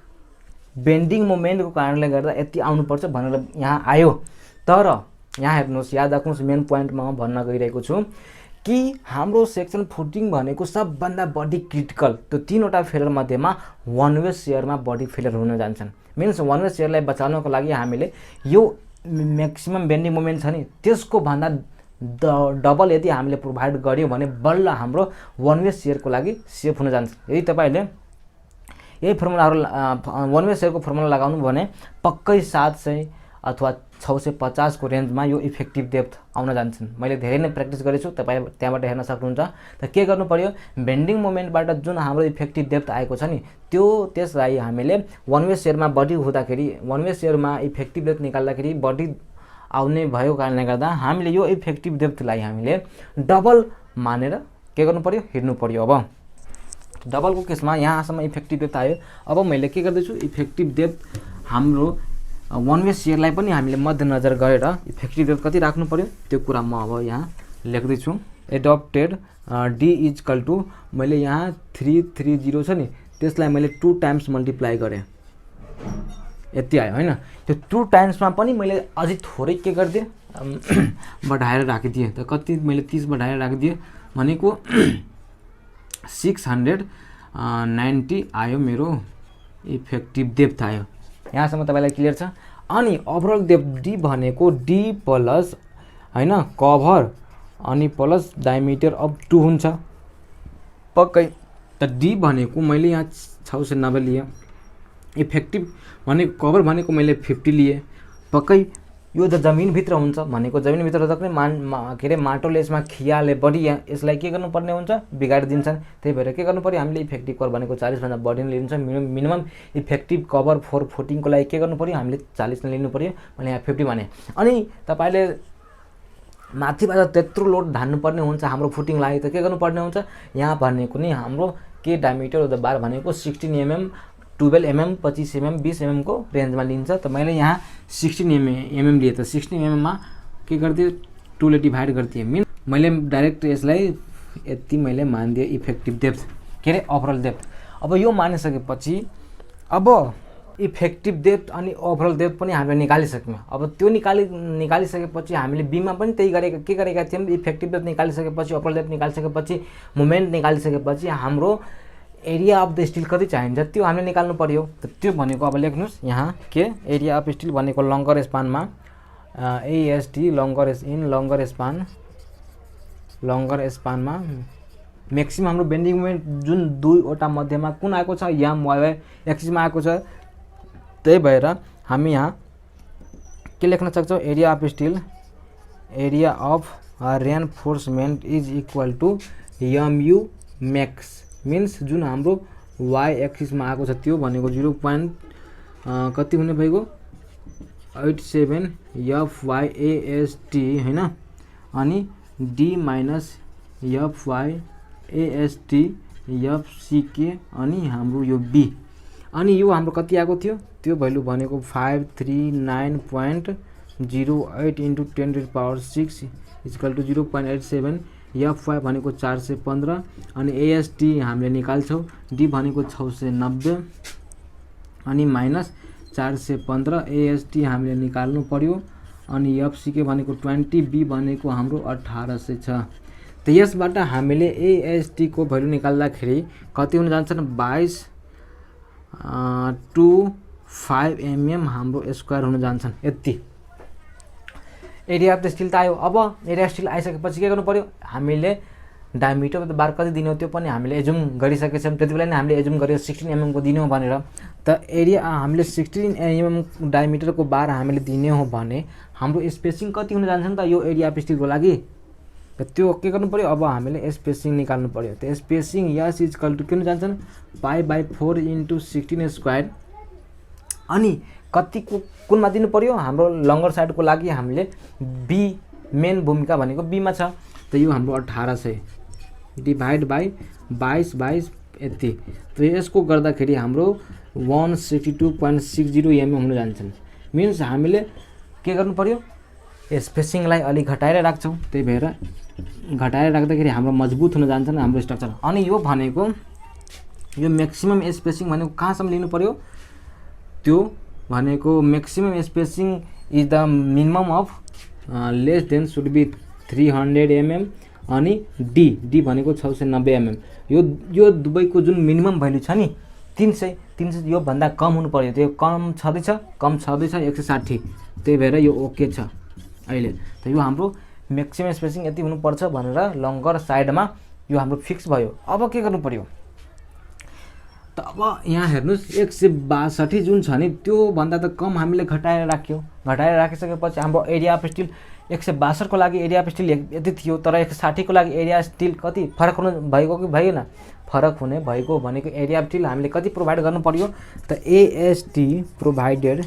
बेन्डिङ मोमेन्टको कारणले गर्दा यति आउनुपर्छ भनेर यहाँ आयो। तर यहाँ हेर्नुहोस् याद राख्नुहोस् मेन पोइन्टमा म भन्न गइरहेको छु कि हाम्रो सेक्सन फुटिङ भनेको सबभन्दा बढी क्रिटिकल त्यो 3वटा फेलर मध्येमा वान वे सेयरमा बढी फेलर हुन जान्छन्। मिन्स वान वे सेयरलाई बचाउनको लागि हामीले यो म्याक्सिमम बेन्डिङ मोमेन्ट छ नि त्यसको भन्दा डबल यदि हामीले प्रोभाइड गर्यौँ भने बल्ल हाम्रो वान वे सेयरको लागि सेफ हुन जान्छ। यदि तपाईँले यही फर्मुलाहरू वान वे सेयरको फर्मुला लगाउनु भने पक्कै 700 अथवा 650 को रेन्जमा यो इफेक्टिभ डेप्थ आउन जान्छन्। मैले धेरै नै प्र्याक्टिस गरेछु, तपाईँ त्यहाँबाट हेर्न सक्नुहुन्छ। त के गर्नु पर्यो, बेन्डिङ मोमेन्टबाट जुन हाम्रो इफेक्टिभ डेप्थ आएको छ नि त्यसलाई हामीले वान वे सेयरमा बढी हुँदाखेरि वान वे सेयरमा इफेक्टिभ डेप्थ निकाल्दाखेरि बढी आउने भएको कारणले गर्दा हामीले यो इफेक्टिभ डेप्थलाई हामीले डबल मानेर के गर्नु पर्यो, हिँड्नु पर्यो। अब डबलको केसमा यहाँसम्म इफेक्टिभ डेप्थ आयो। अब मैले के गर्दैछु, इफेक्टिभ डेप्थ हाम्रो वान वे सेयरलाई पनि हामीले मध्यनजर गरेर इफेक्टिभ डेप्थ कति राख्नु पर्यो त्यो कुरा म अब यहाँ लेख्दैछु। एडप्टेड डी इजकल टू मैले यहाँ 330 छ नि त्यसलाई मैले 2 टाइम्स मल्टिप्लाई गरेँ, यति आयो होइन। त्यो 2 टाइम्समा पनि मैले अझै थोरै के गरिदिएँ, बढाएर राखिदिएँ। त कति मैले 30 बढाएर राखिदिएँ भनेको 690 आयो मेरो इफेक्टिभ डेप्थ आयो। यहाँसम्म तपाईँलाई क्लियर छ। अनि ओभरअल डेप्थ डी भनेको डी प्लस होइन कभर अनि प्लस डायमिटर अफ 2 हुन्छ पक्कै। त डी भनेको मैले यहाँ 690 लिएँ, इफेक्टिभ भनेको कभर भनेको मैले 50 लिएँ पक्कै। यो त जमिनभित्र हुन्छ भनेको जमिनभित्र जक्नै के अरे माटोले यसमा खियाले बढी यसलाई के गर्नुपर्ने हुन्छ, बिगाडिदिन्छन्। त्यही भएर के गर्नु पर्यो, हामीले इफेक्टिभ कभर भनेको 40 भन्दा बढी नै लिन्छ। मिनिमम इफेक्टिभ कभर फर फुटिङको लागि के गर्नु पर्यो, हामीले 40 नै लिनु पर्यो। मैले यहाँ 50 भने। अनि तपाईँले माथिबाट त्यत्रो लोड धान्नुपर्ने हुन्छ हाम्रो फुटिङ लागि त के गर्नुपर्ने हुन्छ, यहाँ भनेको नि हाम्रो के डायमिटर अफ द बार भनेको 16 mm 12 mm 25 mm 20 mm को रेन्जमा लिन्छ। त मैले यहाँ 16 mm लिए। त 16 mm मा के गरिदिएँ, 2 ले डिभाइड गरिदिएँ। मिन मैले डाइरेक्ट यसलाई यति मैले मानिदिएँ इफेक्टिभ डेप्थ के अरे ओभरअल डेप्थ। अब यो मानिसकेपछि अब इफेक्टिभ डेप्थ अनि ओभरअल डेप्थ पनि हामीले निकालिसक्यौँ। अब त्यो निकालिसकेपछि हामीले बीमा पनि त्यही गरेका थियौँ। इफेक्टिभ डेप्थ निकालिसकेपछि ओभरअल डेप्थ निकालिसकेपछि मोमेन्ट निकालिसकेपछि हाम्रो एरिया अफ द स्टिल कति चाहिन्छ त्यो हामीले निकाल्नु पर्यो। त त्यो भनेको अब लेख्नुहोस् यहाँ के एरिया अफ स्टिल भनेको लङ्गर स्पानमा एएसटी लङ्गर स्पानमा म्याक्सिमम हाम्रो बेन्डिङ मोमेन्ट जुन 2वटा मध्येमा कुन आएको छ, यहाँ वाइ एक्सिसमा आएको छ। त्यही भएर हामी यहाँ के लेख्न सक्छौँ, area of steel area of reinforcement is equal to MU max. Means जुन हाम्रो वाइ एक्सिसमा आएको छ त्यो भनेको 0. कति हुने भएको 87 FYAST होइन। अनि डी माइनस FYAST FCK अनि हाम्रो यो बी। अनि यो हाम्रो कति आएको थियो, त्यो भ्यालु भनेको 539.08 इन्टु 10⁻6 इक्वल टु 0.87। FY भनेको 415 अनि AST हामीले निकाल्छौँ, डी भनेको 690 अनि माइनस 415 AST हामीले निकाल्नु पर्यो। अनि FCK भनेको 20, बी भनेको हाम्रो 1800 छ। त यसबाट हामीले AST को भ्यालु निकाल्दाखेरि कति हुन जान्छन्, 22.25 mm हाम्रो स्क्वायर हुन जान्छन् यति। एरिया अफ द स्टिल त आयो। अब एरिया अफ स्टिल आइसकेपछि के गर्नु पर्यो, हामीले डायमिटर अफ द बार कति दिने हो त्यो पनि हामीले एजुम गरिसकेछौँ। त्यति बेला नै हामीले एजुम गर्यो 16 mm को दिने हो भनेर। त एरिया हामीले 16 mm डायमिटरको बार हामीले दिने हो भने हाम्रो स्पेसिङ कति हुन जान्छ त यो एरिया अफ स्टिलको लागि। त त्यो के गर्नु पर्यो, अब हामीले स्पेसिङ निकाल्नु पर्यो। त स्पेसिङ यस इक्वल टु के हुन जान्छन्, π/4 इन्टु 16 स्क्वायर। अनि कतिको कुनमा दिनु पर्यो, हाम्रो लङ्गर साइडको लागि हामीले बी मेन भूमिका भनेको बीमा छ। त यो हाम्रो 1800 डिभाइड बाई 22 यति। त यसको गर्दाखेरि हाम्रो 162.60 mm हुन जान्छन्। मिन्स हामीले के गर्नु पर्यो, स्पेसिङलाई अलि घटाएर राख्छौँ। त्यही भएर घटाएर राख्दाखेरि हाम्रो मजबुत हुन जान्छन् हाम्रो स्ट्रक्चर। अनि यो भनेको यो म्याक्सिमम स्पेसिङ भनेको कहाँसम्म लिनु पर्यो, त्यो भनेको maximum spacing is the minimum of less than should be 300 mm अनि डी भनेको 690 mm। यो दुवैको जुन मिनिमम भ्यालु छ नि 300 यो भन्दा कम हुनु पर्यो, त्यो कम छँदैछ 160, त्यही भएर यो ओके छ अहिले। त यो हाम्रो म्याक्सिमम स्पेसिङ यति हुनुपर्छ भनेर लङ्गर साइडमा यो हाम्रो फिक्स भयो। अब के गर्नु पर्यो त अब यहाँ हेर्नुस् 162 जुन छ नि त्यो भन्दा त कम हामीले घटाएर राखिसकेपछि हाम्रो एरिया अफ स्टिल 162 को लागि एरिया अफ स्टिल यति थियो, तर 160 को लागि एरिया स्टिल कति फरक हुनु भएको कि भएन, फरक हुने भएको भनेको एरिया अफ स्टिल हामीले कति प्रोभाइड गर्नु पर्यो त एएसटी प्रोभाइडेड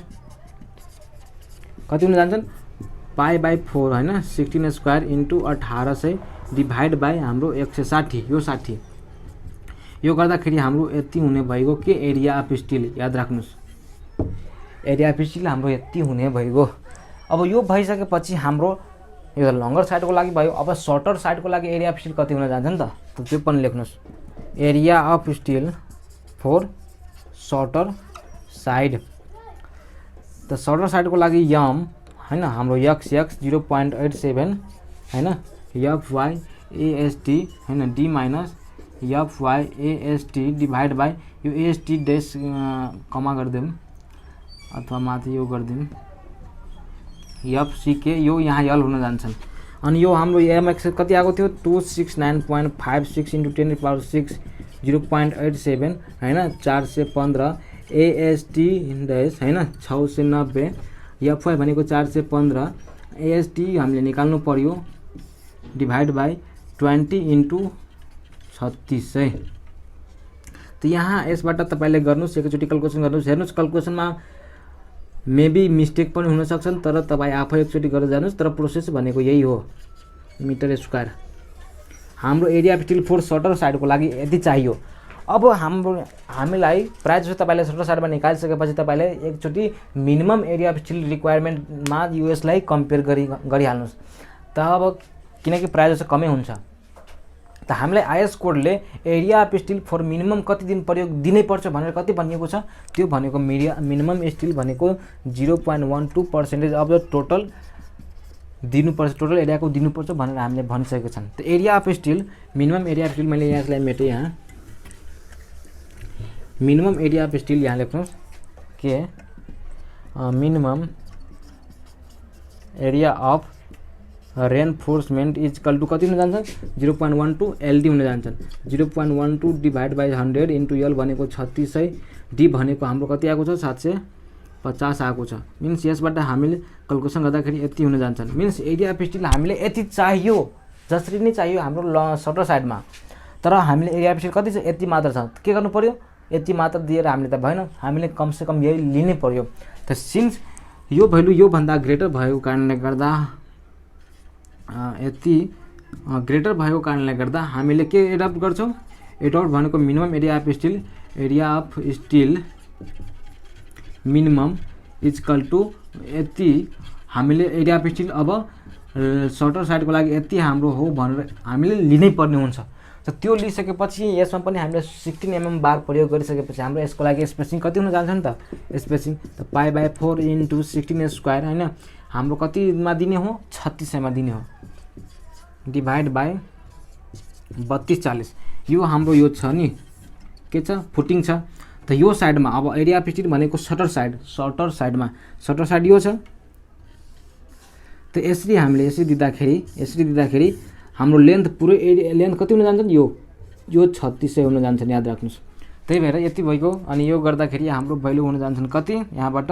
कति हुन जान्छन् π/4 हैन 16 स्क्वायर इन्टु 1800 डिभाइड बाई हाम्रो 160 यो 60 यो गर्दाखेरि हाम्रो यति हुने भएको के एरिया अफ स्टिल याद राख्नुस्, एरिया अफ स्टिल हाम्रो यति हुने भएको। अब यो भइसकेपछि हाम्रो यो लङ्गर साइडको लागि भयो। अब सर्टर साइडको लागि एरिया अफ स्टिल कति हुन जान्छ नि त त्यो पनि लेख्नुस्, area of steel for shorter side. त सर्टर साइडको लागि यम हैन हाम्रो x 0.87 हैन fy ast हैन d minus fy ast divide by यो ast डेस कमा गर्दिम अथवा माथि यो गर्दिम fck यो यहाँ यल हुन जान्छन्। अनि यो हाम्रो mx कति आएको थियो 269.56 इन्टु 10⁶ 0.87 हैन 415 ast डेस हैन 690 fy भनेको 415 ast हामीले निकाल्नु पर्यो डिभाइड बाई 20 इन्टु 3600। त यहाँ यसबाट तपाईले गर्नुस् एकचोटि क्याल्कुलेसन गर्नुस्, हेर्नुस् क्याल्कुलेसनमा मेबी मिस्टेक पनि हुन सक्छन्, तर तपाई आफै एकचोटि गरेर जानुस्, तर प्रोसेस भनेको यही हो मिटर स्क्वायर। हाम्रो area of still four shorter साइडको लागि यति चाहियो। अब हामीलाई प्रायः जस्तो तपाईले सर्टर साइडमा निकालिसकेपछि तपाईले एकचोटि मिनिमम एरिया अफ स्टिल रिक्वायरमेन्टमा यूएसलाई कम्पेयर गरिहाल्नुस्। त अब किनकि प्रायः जस्तो कमै हुन्छ त हामीलाई आईएस कोडले area of steel for minimum कति दिनै पर्छ भनेर कति भनिएको छ, त्यो भनेको मिनिमम स्टिल भनेको 0.12% अफ द टोटल दिनुपर्छ, टोटल एरियाको दिनुपर्छ भनेर हामीले भनिसकेको छन्। त area of steel minimum area of still मैले यसलाई मेटे यहाँ मिनिमम एरिया अफ स्टिल यहाँ लेख्नुहोस् के minimum area of reinforcement is equal to कति हुन जान्छ 0.12 एलडी हुन जान्छन्। 0.12 डिभाइड बाई 100 इन्टु एल भनेको 3600 डी भनेको हाम्रो कति आएको छ 750 आएको छ। मिन्स यसबाट हामीले क्याल्कुलेसन गर्दाखेरि यति हुन जान्छन्। मिन्स एरिया अफ स्टिल हामीले यति चाहियो जसरी नै चाहियो हाम्रो सर्टर साइडमा, तर हामीले एरिया अफ स्टिल कति छ यति मात्र छ। के गर्नु पर्यो यति मात्र दिएर हामीले त भएन, हामीले कमसेकम यही लिनै पर्यो। त सिन्स यो भ्यालु यो भन्दा ग्रेटर भएको कारणले गर्दा यति ग्रेटर भएको कारणले गर्दा हामीले के एडप्ट गर्छौं, एडप्ट भनेको minimum area of steel minimum is equal to यति हामीले एरिया अफ स्टिल अब सर्टर साइडको लागि यति हाम्रो हो भनेर हामीले लिनै पर्ने हुन्छ। त त्यो लिइसकेपछि यसमा पनि हामीले 16 mm बार प्रयोग गरिसकेपछि हाम्रो यसको लागि स्पेसिङ कति हुन जान्छ नि त स्पेसिङ त π/4 इन्टु 16 स्क्वायर हैन हाम्रो कतिमा दिने हो 3600 मा दिने हो डिभाइड बाई 3240 यो हाम्रो यो छ नि के छ फुटिङ छ। त यो साइडमा अब एरिया अफ स्टिल भनेको सर्टर साइड यो छ। त यसरी हामीले यसरी दिँदाखेरि हाम्रो लेन्थ पुरै एरिया लेन्थ कति हुन जान्छ यो 3600 हुन जान्छ याद राख्नुस्। त्यही भएर यति भएको अनि यो गर्दाखेरि हाम्रो भ्यालु हुन जान्छन् कति यहाँबाट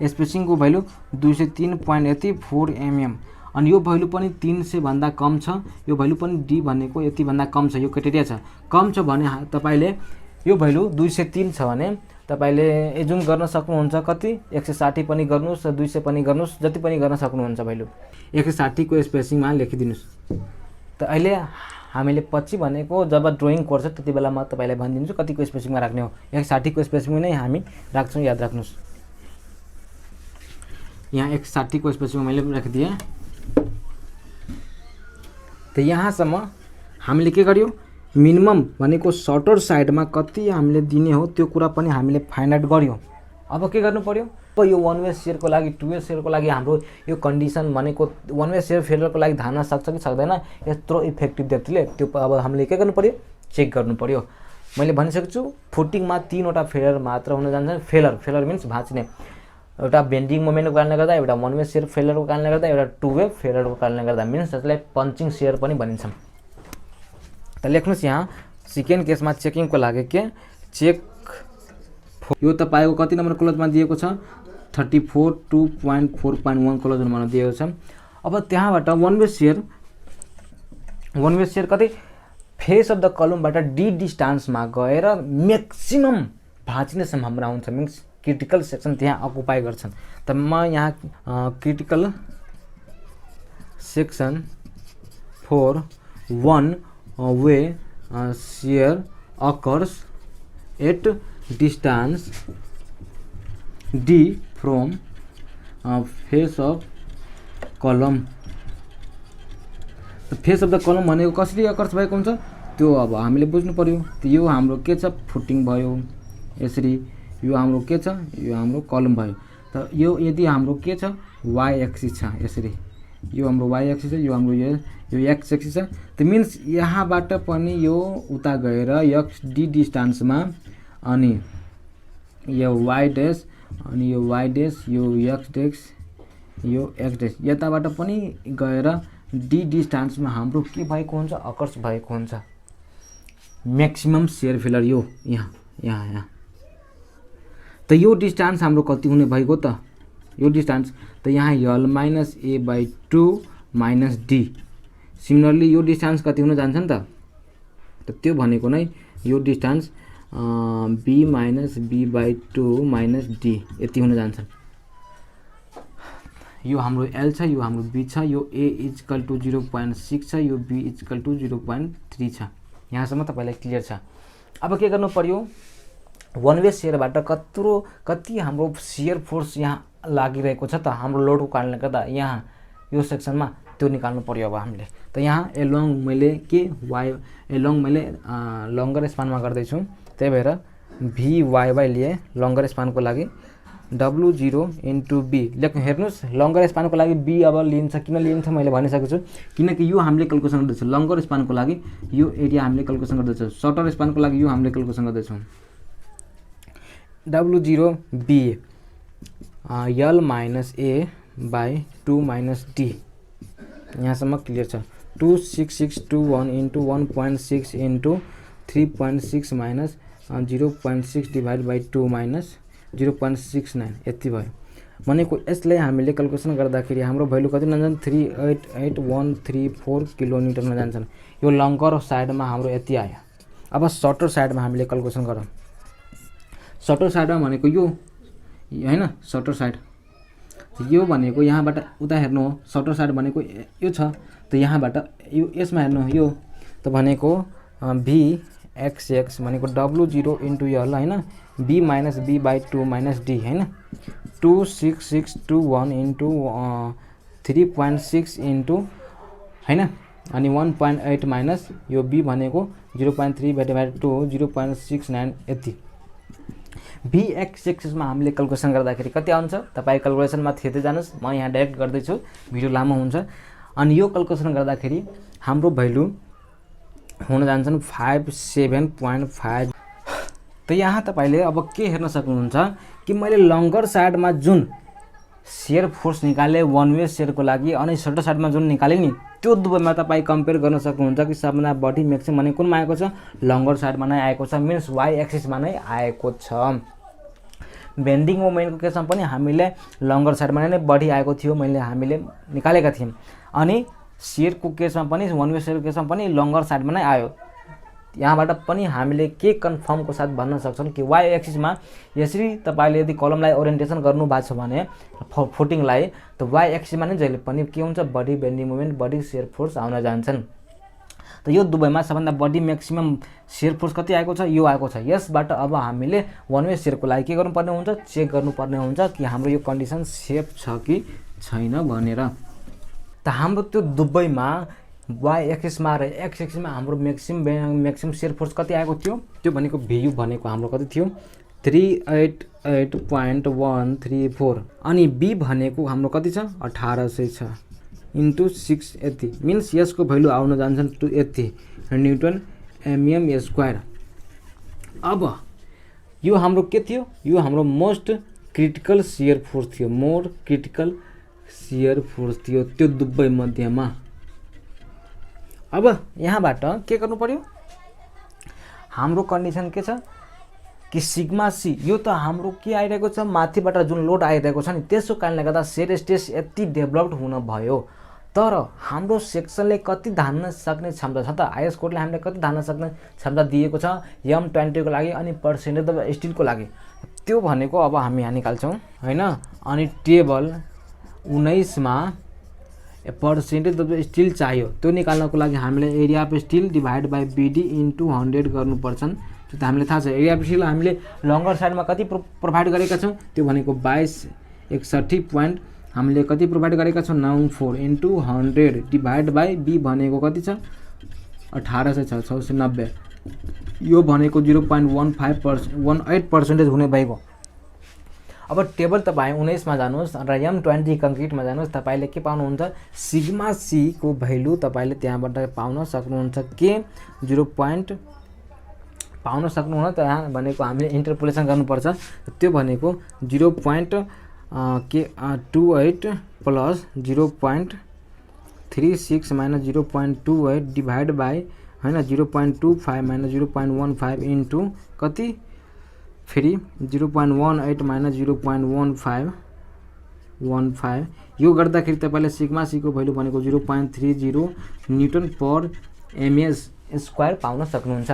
स्पेसिङको भ्यालु 203.4 mm अनि यो भ्यालु पनि 300 भन्दा कम छ। यो भ्यालु पनि डी भनेको यति भन्दा कम छ, यो क्राइटेरिया छ। कम छ भने तपाईले यो भ्यालु 203 छ भने तपाईले एजुम गर्न सक्नुहुन्छ कति 160 पनि गर्नुस् 200 पनि गर्नुस् जति पनि गर्न सक्नुहुन्छ। भ्यालु 160 को स्पेसिङमा लेखिदिनुस्। त अहिले हामीले पछि भनेको जब ड्रइङ गर्छ त्यति बेला म तपाईलाई भनिदिन्छु कतिको स्पेसिङमा राख्ने हो। 160 को स्पेसिङमा नै हामी राख्छौं याद राख्नुस्। यहाँ 160 को स्पेसिङमा मैले राखिदिए। त यहाँसम्म हामीले के गर्यो मिनिमम भनेको सर्टर साइडमा कति हामीले दिने हो त्यो कुरा पनि हामीले फाइन्ड आउट गर्यो। अब के गर्नु पर्यो यो वान वे सेयरको लागि टु वे सेयरको लागि हाम्रो यो कन्डिसन भनेको वान वे सेयर फेलियरको लागि धान्न सक्छ कि सक्दैन, यत्रो इफेक्टिभ डेप्थले त्यो अब हामीले के गर्नु पर्यो, चेक गर्नु पर्यो। मैले भनिसकेको छु फुटिङमा 3वटा फेलियर मात्र हुन जान्छ। फेलियर मिन्स भाँच्ने, एउटा बेन्डिङ मोमेन्टको कारणले गर्दा, एउटा वान वे सेयर फेलियरको कारणले गर्दा, एउटा टु वे फेलियरको कारणले गर्दा, मिन्स त्यसलाई पन्चिङ सेयर पनि भनिन्छ। त लेख्नुहोस् यहाँ सेकेन्ड केसमा चेकिङको लागि के चेक, यो तपाईँको कति नम्बर क्लोजमा दिएको छ 34(2.4.1) क्लोज नम्बरमा दिएको छ। अब त्यहाँबाट वान वे सेयर कति फेस अफ द कलमबाट डी डिस्टान्समा गएर म्याक्सिमम भाँच्ने सम्भावना हुन्छ, मिन्स क्रिटिकल सेक्सन त्यहाँ अकुपाई गर्छन्। त म यहाँ critical section for one way shear occurs at distance d from face of column। Face of the column भनेको कसरी अकर्स भएको हुन्छ त्यो अब हामीले बुझ्नु पर्यो। यो हाम्रो के छ फुटिङ भयो यसरी, यो हाम्रो के छ, यो हाम्रो कलम भयो। त यो यदि हाम्रो के छ वाई एक्सिस छ यसरी, यो हाम्रो वाई एक्सिस छ, यो हाम्रो यो एक्स एक्सिस छ। त मिन्स यहाँबाट पनि यो उता गएर एक्स डी डिस्टेन्समा, अनि यो वाई डैश, अनि यो वाई डैश, यो एक्स डैश, यो एक्स डैश यताबाट पनि गएर डी डिस्टेन्समा हाम्रो के भएको हुन्छ, अकर्स भएको हुन्छ म्याक्सिमम सेयर फेलियर। यो यहाँ त यो डिस्टेन्स हाम्रो कति हुने भएको त, यो डिस्टेन्स त यहाँ L minus A by 2 minus D. Similarly यो डिस्टेन्स कति हुन जान्छ नि त त्यो भनेको नै यो distance B minus B by 2 minus D यति हुन जान्छ। यो हाम्रो एल छ, यो हाम्रो बी छ, यो ए इजकल टू 0.6 छ, यो बी इजकल टू 0.3 छ। यहाँसम्म तपाईँलाई क्लियर छ। अब के गर्नु पर्यो, वान वे सेयरबाट कति हाम्रो सेयर फोर्स यहाँ लागिरहेको छ त हाम्रो लोडको कारणले गर्दा यहाँ यो सेक्सनमा त्यो निकाल्नु पर्यो। अब हामीले त यहाँ एलोङ मैले के वाई एलोङ मैले लङ्गर स्पानमा गर्दैछु, त्यही भएर भी वाई बाई लिए लङ्गर स्पानको लागि W0 इन्टु बी लेख्नु। हेर्नुहोस् लङ्गर स्पानको लागि बी अब लिन्छ, किन लिन्छ मैले भनिसकेको छु, किनकि यो हामीले क्याल्कुलेसन गर्दैछौँ लङ्गर स्पानको लागि, यो एरिया हामीले क्याल्कुलेसन गर्दैछौँ, सर्टर स्पानको लागि यो हामीले क्याल्कुलेसन गर्दैछौँ। W0 B L minus A by 2 minus D, यहाँसम्म क्लियर छ। 26621 into 1.6 into 3.6 minus 0.6 divide by 2 minus 0.69 यति भयो। भनेको यसलाई हामीले क्याल्कुलेसन गर्दाखेरि हाम्रो भ्यालु कति जान्छन् 388,134 किलोमिटरमा जान्छन्। यो लङ्गर साइडमा हाम्रो यति आयो। अब सर्टर साइडमा हामीले क्याल्कुलेसन गरौँ। सर्टर साइडमा भनेको यो हैन, सर्टर साइड यो भनेको यहाँबाट उता हेर्नु हो, सर्टर साइड भनेको यो छ, त यहाँबाट यो यसमा हेर्नु यो त भनेको भी एक्स एक्स भनेको W0 इन्टु यल हैन, B minus B by 2 minus D हैन, 26621 इन्टु 3.6 इन्टु हैन, अनि 1.8 माइनस यो बी भनेको 0.3 डिभाइड 2 0.69 यति। बी एक्स एक्सिसमा हामीले क्याल्कुलेसन गर्दाखेरि कति आउँछ तपाईँ क्याल्कुलेसनमा थिच्दै जानुहोस्, म यहाँ डाइरेक्ट गर्दैछु, भिडियो लामो हुन्छ। अनि यो क्याल्कुलेसन गर्दाखेरि हाम्रो भ्यालु हुन जान्छन् 57.5। त यहाँ तपाईँले अब के हेर्न सक्नुहुन्छ कि मैले लङ्गर साइडमा जुन सेयर फोर्स निकाले वान वे सेयरको लागि अनि सर्टर साइडमा जुन निकाले नि त्यो दुवैमा तपाईँ कम्पेयर गर्न सक्नुहुन्छ कि सबभन्दा बढी म्याक्सिमम भने कुनमा आएको छ, लङ्गर साइडमा नै आएको छ, मिन्स वाई एक्सिसमा नै आएको छ। बेन्डिङ मोमेन्टको केसमा पनि हामीले लङ्गर साइडमा नै बढी आएको थियो, हामीले निकालेका थियौँ। अनि सेयरको केसमा पनि वान वे सेयरको केसमा पनि लङ्गर साइडमा नै आयो। यहाँबाट पनि हामीले के कन्फर्मको साथ भन्न सक्छौँ कि वाई एक्सिसमा यसरी तपाईँले यदि कलमलाई ओरिएन्टेसन गर्नु भएको छ भने फुटिङलाई, त वाई एक्सिसमा नै जहिले पनि के हुन्छ बढी बेन्डिङ मोमेन्ट बढी सेयर फोर्स आउन जान्छन्। त यो दुवैमा सबभन्दा बढी म्याक्सिमम सेयर फोर्स कति आएको छ, यो आएको छ। यसबाट अब हामीले वान वे सेयरको लागि के गर्नुपर्ने हुन्छ, चेक गर्नुपर्ने हुन्छ कि हाम्रो यो कन्डिसन सेफ छ कि छैन भनेर। त हाम्रो त्यो दुवैमा वाई एक्सिसमा र एक्स एक्सिसमा हाम्रो म्याक्सिमम सेयर फोर्स कति आएको थियो, त्यो भनेको भ्यू भनेको हाम्रो कति थियो 388.134 अनि बी भनेको हाम्रो कति छ 1800 छ इन्टु 6 यति मिन्स यसको भ्यालु आउन जान्छन् टु यति न्युटन एमएम स्क्वायर। अब यो हाम्रो के थियो, यो हाम्रो मोस्ट क्रिटिकल शियर फोर्स थियो, मोर क्रिटिकल शियर फोर्स थियो त्यो दुवै मध्यमा। अब यहाँबाट के गर्नु पर्यो, हाम्रो कन्डिसन के छ कि सिग्मा सी यो त हाम्रो के आइरहेको छ माथिबाट जुन लोड आइरहेको छ नि त्यसको कारणले गर्दा शियर स्ट्रेस यति डेभलप्ड हुन भयो। तर हाम्रो सेक्सनले कति धान्न सक्ने क्षमता छ त, आइएस कोडले हामीले कति धान्न सक्ने क्षमता दिएको छ M20 को लागि अनि पर्सेन्टेज अफ स्टिलको लागि, त्यो भनेको अब हामी यहाँ निकाल्छौँ हैन। अनि टेबल 19 मा पर्सेन्टेज अफ स्टिल चाहियो, त्यो निकाल्नको लागि हामीले area of still divide by BD into 100 गर्नुपर्छन्। त्यो त हामीले थाहा छ। एरिया अफ स्टिल हामीले लङ्गर साइडमा कति प्रोभाइड गरेका छौँ, त्यो भनेको 2261 पोइन्ट हामीले कति प्रोभाइड गरेका छौँ 94 इन्टु 100 डिभाइड बाई बी भनेको कति छ 1800 छ 690, यो भनेको 0.18% हुने भएको। अब टेबल तपाईँ 19 मा जानुहोस् र M20 कङ्क्रिटमा जानुहोस्, तपाईँले के पाउनुहुन्छ सिग्मा सी को भ्यालु तपाईँले त्यहाँबाट पाउन सक्नुहुन्छ के 0. पाउन सक्नुहुन्न, त्यहाँ भनेको हामीले इन्टरपोलेसन गर्नुपर्छ, त्यो भनेको 0.28 प्लस 0.36 माइनस 0.28 डिभाइड बाई हैन 0.25 माइनस 0.15 इन्टु कति फेरि 0.18 माइनस 0.15 यो गर्दाखेरि तपाईले सिग्मा सी को भ्यालु भनेको 0.30 न्युटन पर एमएस स्क्वायर पाउन सक्नुहुन्छ।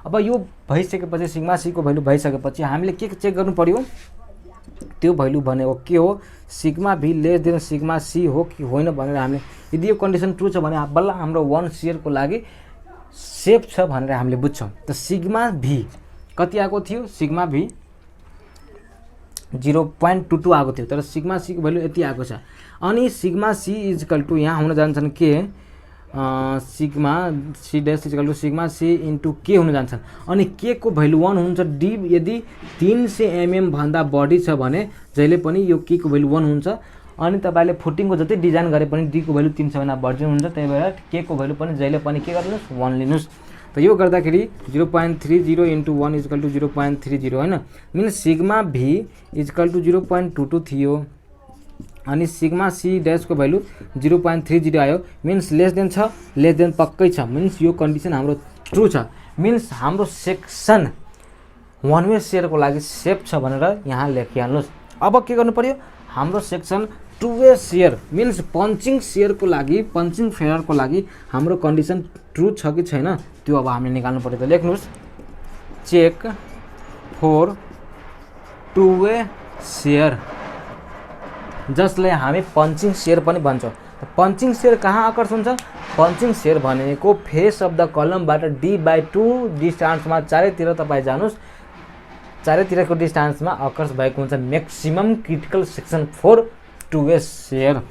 अब यो भइसकेपछि सिग्मा सी को भ्यालु भइसकेपछि हामीले के चेक गर्नु पर्यो, त्यो भ्यालु भनेको के हो सिग्मा भी लेस देन सिग्मा सी हो कि होइन भनेर हामीले यदि यो कन्डिसन ट्रु छ भने बल्ल हाम्रो 1 शियर को लागि सेफ छ भनेर हामीले बुझ्छौँ। त सिग्मा भी कति आएको थियो, सिग्मा भी 0.22 आएको थियो, तर सिग्मा सी को भ्यालु यति आएको छ। अनि सिग्मा सी इजकल टु यहाँ हुन जान्छन् के sigma C dash is equal to sigma C into के हुन जान्छन्। अनि के को भ्यालु 1 हुन्छ, डी यदि 300 mm भन्दा बढी छ भने जहिले पनि यो के को भ्यालु 1 हुन्छ। अनि तपाईले फुटिङको जति डिजाइन गरे पनि डी को भ्यालु 300 भन्दा बढी हुन्छ, त्यही भएर के को भ्यालु पनि जहिले पनि के गर्नुस् 1 लिनुस्। त यो गर्दाखेरि 0.30 इन्टु 1 इजकल टु 0.30 हैन, means sigma V is equal to 0.22 थियो अनि सिग्मा सी डैश को भ्यालु 0.30 आयो, मिन्स लेस देन छ, लेस देन पक्कै छ, मिन्स यो कन्डिसन हाम्रो ट्रु छ, मिन्स हाम्रो सेक्सन 1 वे शेयर को लागि सेफ छ भनेर यहाँ लेखिहाल्नुस्। अब के गर्नु पर्यो, हाम्रो section 2 way shear means punching shear को लागि पञ्चिङ फेयर को लागि हाम्रो कन्डिसन ट्रु छ कि छैन त्यो अब हामीले निकाल्नु पर्यो। त लेख्नुस् चेक फर 2 वे शेयर जसलाई हामी पञ्चिङ शेयर पनि भन्छौँ। पञ्चिङ शेयर कहाँ आकर्ष हुन्छ, पञ्चिङ शेयर भनेको फेस अफ द कलमबाट D/2 डिस्टेन्समा चारैतिर तपाईँ जानुस्, चारैतिरको डिस्टेन्समा आकर्ष भएको हुन्छ maximum critical section for 2 way shear.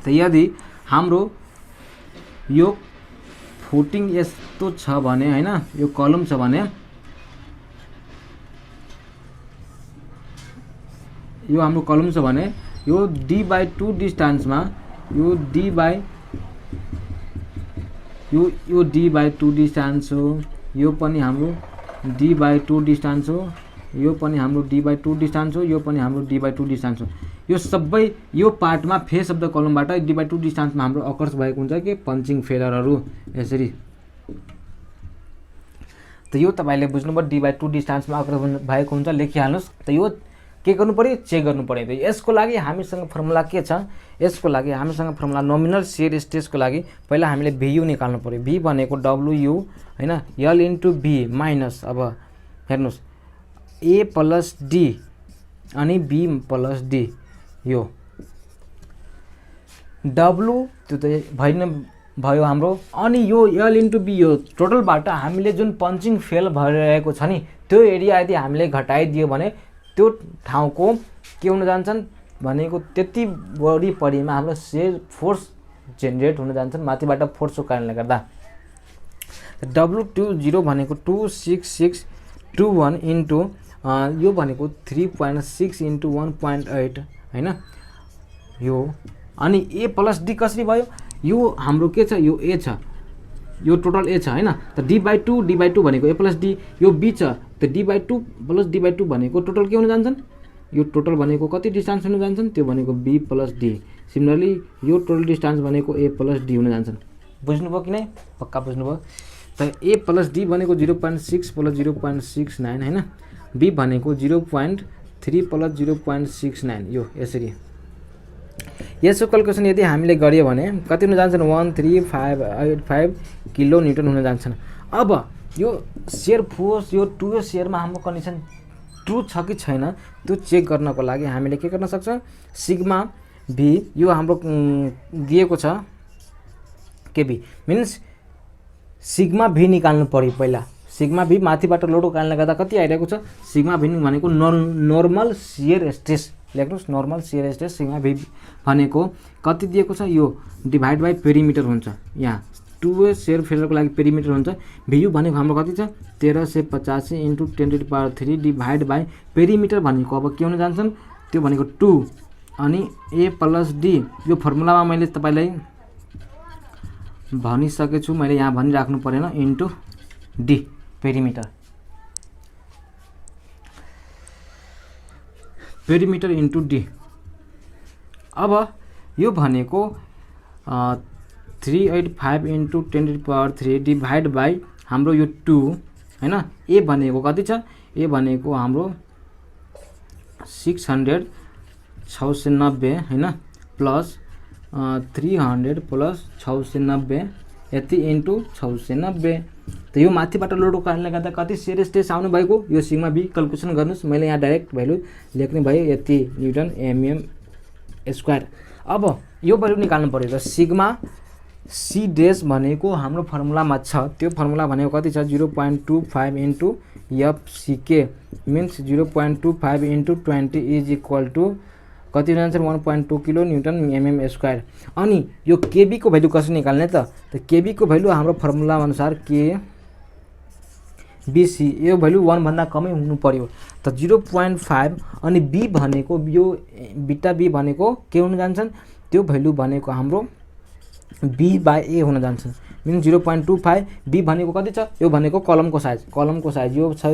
त यदि हाम्रो यो फुटिङ यस्तो छ भने हैन, यो कलम छ भने यो हाम्रो कलम छ भने यो D/2 डिस्टेन्समा यो D/2 डिस्टेन्स हो, यो पनि हाम्रो D/2 डिस्टेन्स हो, यो पनि हाम्रो D/2 डिस्टेन्स हो, यो पनि हाम्रो D/2 डिस्टेन्स हो। यो सबै यो पार्टमा फेस अफ द कलमबाट D/2 डिस्टेन्समा हाम्रो अकर्स भएको हुन्छ कि पञ्चिङ फेलरहरू यसरी। त यो तपाईले बुझ्नुभयो D/2 डिस्टेन्समा अकर्स भएको हुन्छ, लेखिहाल्नुस्। त यो के गर्नु पर्यो, चेक गर्नु पर्यो। त यसको लागि हामीसँग फर्मुला के छ, यसको लागि हामीसँग फर्मुला नोमिनल शियर स्ट्रेसको लागि पहिला हामीले VU निकाल्नु पर्यो। V भनेको WU हैन, L इन्टु B माइनस अब हेर्नुस् A प्लस D अनि B प्लस D, यो W त्यो त भयो हाम्रो, अनि यो L इन्टु B यो टोटलबाट हामीले जुन पञ्चिङ फेल भइरहेको छ नि त्यो एरिया यदि हामीले घटाइदियो भने त्यो ठाउँको के हुन जान्छन् भनेको त्यति बढी परिमा हाम्रो शेयर फोर्स जेनेरेट हुन जान्छन् माथिबाट फोर्सको कारणले गर्दा। W20 भनेको 26621 इन्टु यो भनेको 3.6 इन्टु 1.8 हैन यो। अनि ए प्लस डी कसरी भयो, यो हाम्रो के छ, यो ए छ, यो टोटल ए छ हैन। त d/2 भनेको ए प्लस डी, यो बी छ, त d/2 प्लस d/2 भनेको टोटल के हुन जान्छन्, यो टोटल भनेको कति डिस्टेन्स हुन जान्छन्, त्यो भनेको बी प्लस डी। सिमिलरली यो टोटल डिस्टेन्स भनेको ए प्लस डी हुन जान्छन्। बुझ्नुभयो कि नै, पक्का बुझ्नुभयो। त ए प्लस डी भनेको 0.6 प्लस 0.69 हैन, बी भनेको 0.3 प्लस 0.69, यो यसरी। यसको क्याल्कुलेसन यदि हामीले गरियो भने कति हुन जान्छन्, 1385 किलो न्युटन हुन जान्छन्। अब यो सेयर फोर्स, यो 2 सेयरमा हाम्रो कन्डिसन ट्रु छ कि छैन त्यो चेक गर्नको लागि हामीले के गर्न सक्छौँ, सिग्मा भी यो हाम्रो दिएको छ केबी, मिन्स सिग्मा भी निकाल्नु पर्यो पहिला। सिग्मा भी माथिबाट लोड उकाल्ने गर्दा कति आइरहेको छ, सिग्मा भी भनेको नर्मल शियर स्ट्रेस, लेख्नुहोस् नर्मल शियर स्ट्रेस। सिग्मा भी भनेको कति दिएको छ, यो डिभाइड बाई पेरिमिटर हुन्छ, यहाँ 2 सेयर फेलरको लागि पेरिमिटर हुन्छ। भ्यू भनेको हाम्रो कति छ, 1385 इन्टु 10⁻³ डिभाइड बाई पेरिमिटर भनेको अब के हुन जान्छन्, त्यो भनेको 2। अनि ए प्लस डी यो फर्मुलामा मैले तपाईलाई भनिसकेको छु, मैले यहाँ भनिराख्नु परेन, into D perimeter, perimeter into D. अब यो भनेको 385 इन्टु 10⁻³ डिभाइड बाई हाम्रो यो 2 हैन। ए भनेको कति छ, ए भनेको हाम्रो 690 हैन, प्लस 300 प्लस 690 यति इन्टु 690। त यो माथिबाट लोडको कारणले गर्दा कति सेयर स्ट्रेस आउनु भएको, यो सिग्मा बी क्याल्कुलेसन गर्नुस्। मैले यहाँ डाइरेक्ट भ्यालु लेख्ने भए यति न्युटन mm स्क्वायर। अब यो भ्यालु निकाल्नु पर्यो, र सिग्मा सी डेस भनेको हाम्रो फर्मुलामा छ, त्यो फर्मुला भनेको कति छ, 0.25 into FCK, means 0.25 into 20 is equal to कति हुन जान्छ, 1.2 किलो न्युटन mm स्क्वायर। अनि यो केबी को भ्यालु कसरी निकाल्ने त केबी को भ्यालु हाम्रो फर्मुला अनुसार के बीसी, यो भ्यालु 1 भन्दा कमै हुनु पर्यो। त 0.5 अनि बी भनेको यो बिटा बी भनेको के हुन जान्छन्, त्यो भ्यालु भनेको हाम्रो बी बाई ए हुन जान्छन्, मिन्स 0.25। बी भनेको कति छ, यो भनेको कलमको साइज यो छ,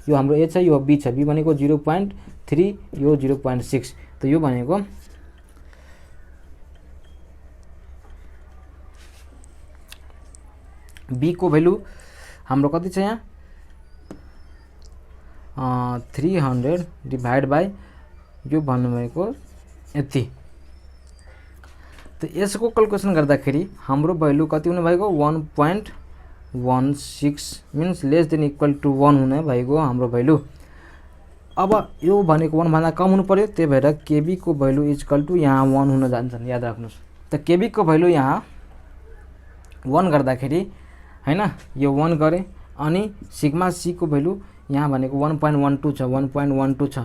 यो हाम्रो ए छ, यो बी छ, बी भनेको 0.3, यो 0.6। त यो भनेको बी को भ्यालु हाम्रो कति छ, यहाँ 300 डिभाइड बाई यो भन्नुभएको यति। त यसको क्याल्कुलेसन गर्दाखेरि हाम्रो भ्यालु कति हुने भएको, 1.16, means less than equal to 1 हुने भएको हाम्रो भ्यालु। अब यो भनेको 1 भन्दा कम हुनु पर्यो, त्यही भएर केबी को भ्यालु इक्वल टु यहाँ 1 हुन जान्छन्, याद राख्नुहोस्। त केबी को भ्यालु यहाँ 1 गर्दाखेरि हैन, यो 1 गरे, अनि सिग्मा सी को भ्यालु यहाँ भनेको 1.12 छ, 1.12 छ।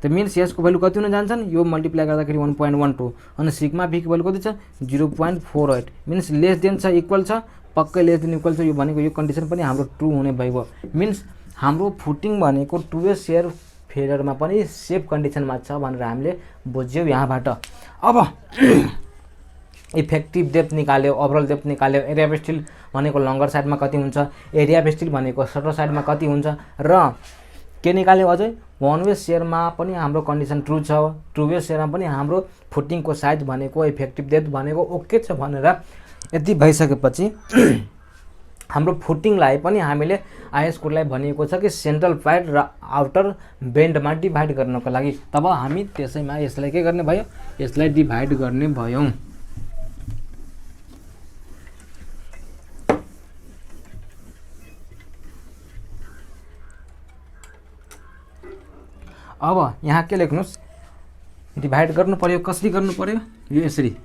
त मिन्स यसको भ्यालु कति हुन जान्छन्, यो मल्टिप्लाई गर्दाखेरि 1.12, अनि सिग्मा भी को भ्यालु कति छ, 0.48, मिन्स लेस देन छ, इक्वल छ, पक्कै लेस देन इक्वल छ। यो भनेको यो कन्डिसन पनि हाम्रो ट्रु हुने भयो, मिन्स हाम्रो फुटिङ भनेको 2 सेयर फेलरमा पनि सेफ कन्डिसनमा छ भनेर हामीले बुझ्यौँ यहाँबाट। अब इफेक्टिभ डेप्थ निकाल्यो, ओभरअल डेप्थ निकाल्यो, एरिया अफ स्टिल भनेको लङ्गर साइडमा कति हुन्छ, एरिया अफ स्टिल भनेको सर्टर साइडमा कति हुन्छ, र के निकाल्यो अझै वान वे सेयरमा पनि हाम्रो कन्डिसन ट्रु छ, टु वे सेयरमा पनि हाम्रो फुटिङको साइज भनेको इफेक्टिभ डेप्थ भनेको ओके छ भनेर यति भइसकेपछि हाम्रो फुटिङलाई पनि हामीले आइएस कोडलाई भनिएको छ कि सेन्ट्रल प्याड र आउटर बेन्डमा डिभाइड गर्नको लागि। तब हामी त्यसैमा यसलाई के गर्ने भयो, यसलाई डिभाइड गर्ने भयौँ। अब यहाँ के लेख्नुस्, डिभाइड गर्नु पर्यो, कसरी गर्नु पर्यो, यो यसरी।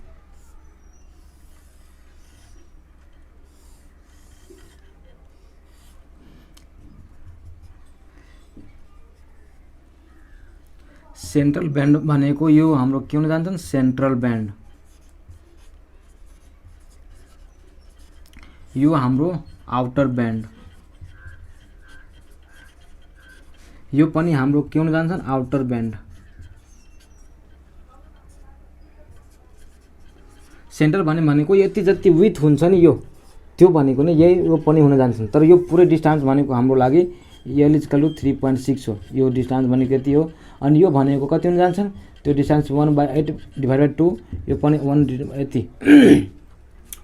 सेन्ट्रल ब्यान्ड भनेको यो हाम्रो के हुन जान्छन्, सेन्ट्रल ब्यान्ड, यो हाम्रो आउटर ब्यान्ड, यो पनि हाम्रो के हुन जान्छन् आउटर ब्यान्ड। सेन्टर भनेको यति जति विथ हुन्छ नि यो त्यो भनेको नै यही यो पनि हुन जान्छन्। तर यो पुरै डिस्टेन्स भनेको हाम्रो लागि यल इज इक्वल टु 3.6 हो। यो डिस्टेन्स भनेको यति हो। अनि यो भनेको कति हुन जान्छन् त्यो डिस्टेन्स 1/8 डिभाइडेड 2 यो पनि 1 यति।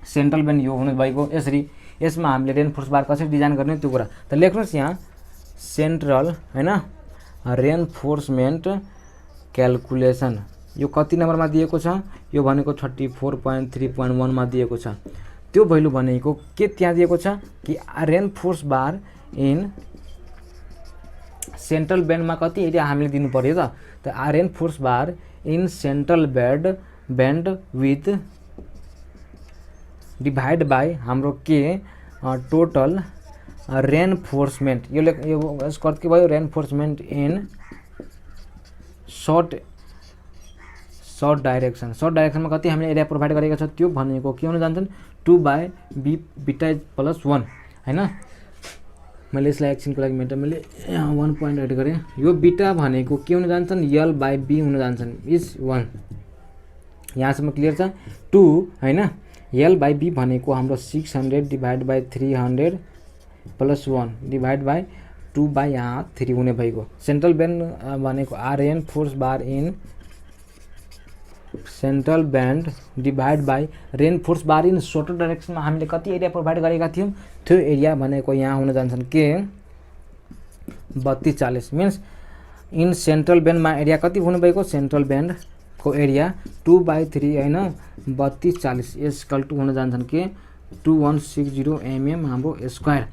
सेन्ट्रल ब्यान्ड यो हुनु भएको यसरी। यसमा हामीले रेनफोर्स बार कसरी डिजाइन गर्ने त्यो कुरा त लेख्नुहोस् यहाँ सेन्ट्रल हैन रेनफोर्समेन्ट क्याल्कुलेसन यो कति नम्बरमा दिएको छ यो भनेको 34.3.1 मा दिएको छ। त्यो भ्यालु भनेको के त्यहाँ दिएको छ कि रेनफोर्स बार इन सेन्ट्रल ब्यान्डमा कति एरिया हामीले दिनु पर्यो त reinforce bar in central band width divide by हाम्रो के टोटल रेनफोर्समेन्ट यो यसको अर्थ के भयो रेनफोर्समेन्ट इन सर्ट डाइरेक्सनमा कति हामीले एरिया प्रोभाइड गरेका छ त्यो भनेको के हुन जान्छन् 2/b बीटा प्लस 1 हैन। मैले यसलाई एकछिनको लागि मैले 1.8 गरेँ। यो बीटा भनेको के हुन जान्छन् l/b हुन जान्छन् इज 1। यहाँसम्म क्लियर छ 2 हैन। l/b भनेको हाम्रो 600 divide by 300 plus 1 divide by 2/3 हुने भएको। सेन्ट्रल ब्यान्ड भनेको reinforce bar in central band divide by reinforce bar in shorter डाइरेक्सनमा हामीले कति एरिया प्रोभाइड गरेका थियौँ त्यो एरिया भनेको यहाँ हुन जान्छन् के 32-40 मिन्स इन सेन्ट्रल ब्यान्डमा एरिया कति हुनुभएको सेन्ट्रल ब्यान्डको एरिया 2/3 हैन 32-40 इक्वल टु हुन जान्छन् के 2160 mm हाम्रो स्क्वायर।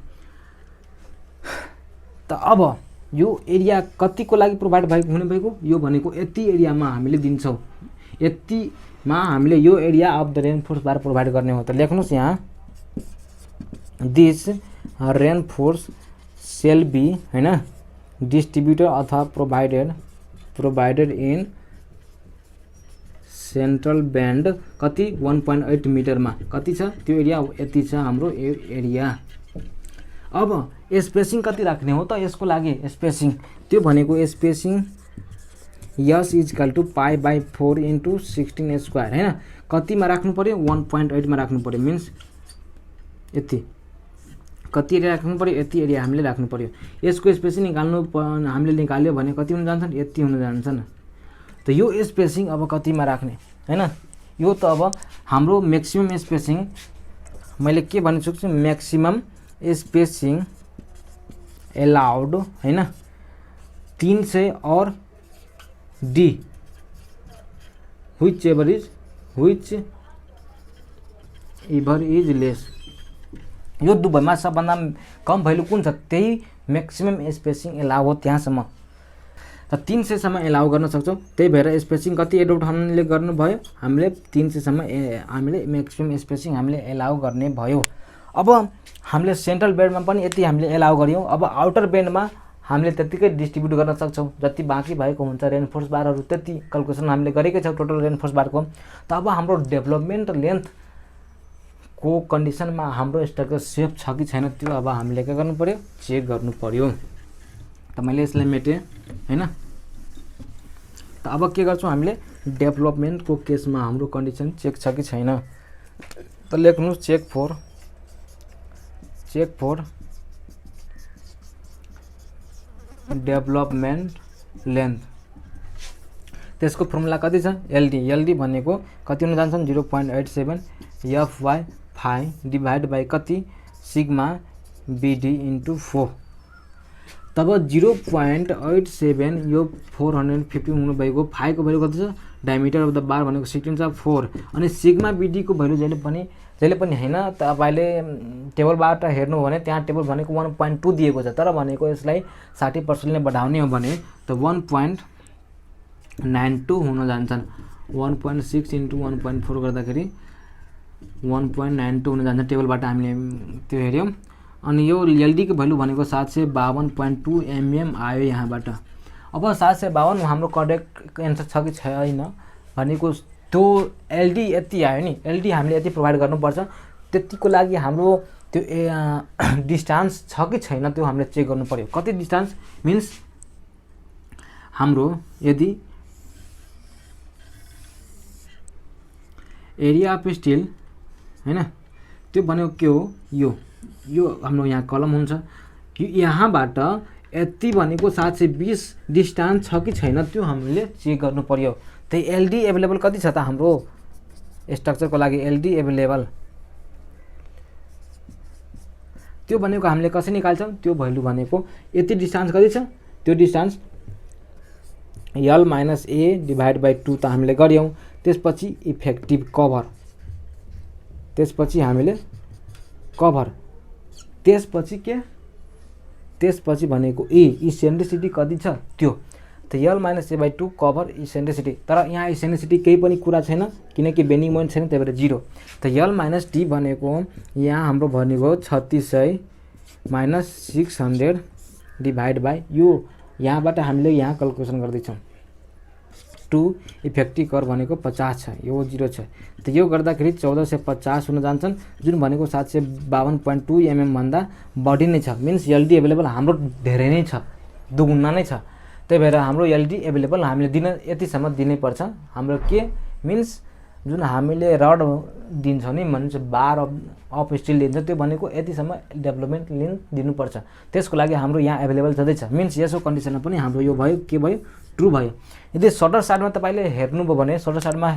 त अब यो एरिया कतिको लागि प्रोभाइड भएको हुने भएको यो भनेको यति एरियामा हामीले दिन्छौँ। यतिमा हामीले यो area of the reinforce bar provide गर्ने हो। त लेख्नुहोस् यहाँ दिस रेनफोर्स सेल बी हैन डिस्ट्रिब्युटर अथवा प्रोभाइडेड इन सेन्ट्रल ब्यान्ड कति 1.8 मिटरमा कति छ त्यो एरिया यति छ हाम्रो एरिया। अब स्पेसिङ कति राख्ने हो त यसको लागि स्पेसिङ त्यो भनेको spacing S is equal to π/4 * 16 square हैन। कतिमा राख्नु पर्यो 1.8 मा राख्नु पर्यो मिन्स यति कति एरिया राख्नु पर्यो यति एरिया हामीले राख्नु पर्यो। यसको स्पेसिङ निकाल्नु हामीले निकाल्यो भने कति हुन जान्छन् यति हुन जान्छन्। त यो स्पेसिङ अब कतिमा राख्ने हैन यो त अब हाम्रो म्याक्सिमम स्पेसिङ मैले के भन्न सक्छु म्याक्सिमम स्पेसिङ एलाउड हैन 300 और D which ever is lace यो दुवैमा सबभन्दा कम भ्यालु कुन छ त्यही म्याक्सिमम स्पेसिङ एलाउ हो त्यहाँसम्म। त 300 सम्म एलाउ गर्न सक्छौँ त्यही भएर स्पेसिङ कति एडप्ट हामीले गर्नुभयो हामीले 300 सम्म हामीले म्याक्सिमम स्पेसिङ हामीले एलाउ गर्ने भयो। अब हामीले सेन्ट्रल ब्यान्डमा पनि यति हामीले एलाउ गर्यौँ। अब आउटर ब्यान्डमा हामीले त्यतिकै डिस्ट्रिब्युट गर्न सक्छौँ जति बाँकी भएको हुन्छ रेनफोर्स बारहरू त्यति क्याल्कुलेसन हामीले गरेकै छौँ टोटल रेनफोर्स बारको। त अब हाम्रो डेभलपमेन्ट लेन्थ को कन्डिसनमा हाम्रो स्ट्रक्चर सेफ छ कि छैन त्यो अब हामीले के गर्नु पर्यो चेक गर्नु पर्यो। त मैले यसलाई मेटेँ हैन। त अब के गर्छौँ हामीले डेभलपमेन्टको केसमा हाम्रो कन्डिसन चेक छ कि छैन त लेख्नुहोस् चेक फर डेभलपमेन्ट लेन्थ त्यसको फर्मुला कति छ एलडी भनेको कति हुन जान्छन् 0.87 f/5 डिभाइड बाई कति सिग्मा बीडी * 4। तब 0.87 यो 450 हुनु भएको 5 को भ्यालु कति छ डायमिटर अफ द बार भनेको 16 छ 4 अनि सिग्मा बीडी को भ्यालु जहिले पनि हैन तपाईले टेबलबाट हेर्नु भने त्यहाँ टेबल भनेको 1.2 दिएको छ तर भनेको यसलाई 60% ले बढाउने हो भने त 1.92 हुन जान्छन् 1.6 * 1.4 गर्दाखेरि 1.92 हुन जान्छ टेबलबाट हामीले त्यो हेर्यौं। अनि यो एलडी को भ्यालु भनेको 752.2 mm आयो यहाँबाट। अब 752 हाम्रो करेक्ट एन्सर छ कि छैन भनेको त्यो एलडी यति आयो नि एलडी हामीले यति प्रोभाइड गर्नुपर्छ त्यतिको लागि हाम्रो त्यो डिस्टेन्स छ कि छैन त्यो हामीले चेक गर्नु पर्यो। कति डिस्टेन्स मिन्स हाम्रो यदि एरिया अफ स्टिल हैन त्यो भनेको के हो, यो हाम्रो यहाँ कलम हुन्छ, यो यहाँबाट यति भनेको 720 डिस्टेन्स छ कि छैन त्यो हामीले चेक गर्नु पर्यो। त्यही एलडी एभाइलेबल कति छ त हाम्रो स्ट्रक्चरको लागि, एलडी एभाइलेबल त्यो भनेको हामीले कसरी निकाल्छौँ, त्यो भ्यालु भनेको यति डिस्टेन्स कति छ, त्यो distance L minus A divide by 2 त हामीले गर्यौँ। त्यसपछि इफेक्टिभ कभर, त्यसपछि हामीले कभर, त्यसपछि के, त्यसपछि भनेको इसेन्ट्रिसिटी कति छ त्यो, त L minus A by 2 cover eccentricity. तर यहाँ इसेन्ट्रिसिटी केही पनि कुरा छैन किनकि बेन्डिङ मोमेन्ट छैन, त्यही भएर 0। त यल माइनस टी भनेको यहाँ हाम्रो भनेको 3600 माइनस 600 डिभाइड बाई यो यहाँबाट हामीले यहाँ क्याल्कुलेसन गर्दैछौँ 2 इफेक्टिभ कर भनेको 50 छ, यो 0 छ। त यो गर्दाखेरि 1450 हुन जान्छन्, जुन भनेको 752.2 mm भन्दा बढी नै छ। मिन्स एलडी एभाइलेबल हाम्रो धेरै नै छ, दुगुना नै छ। त्यही भएर हाम्रो एलडी एभाइलेबल हामीले दिन यतिसम्म दिनै पर्छ। हाम्रो के मिन्स जुन हामीले रड दिन्छौँ नि भन्छ बार अफ स्टिल दिन्छ, त्यो भनेको यतिसम्म डेभलपमेन्ट लेन्थ दिनुपर्छ। त्यसको लागि हाम्रो यहाँ एभाइलेबल छँदैछ। मिन्स यसको कन्डिसनमा पनि हाम्रो यो भयो, के भयो, ट्रु भयो। यदि सर्टर साइडमा तपाईँले हेर्नुभयो भने सर्टर साइडमा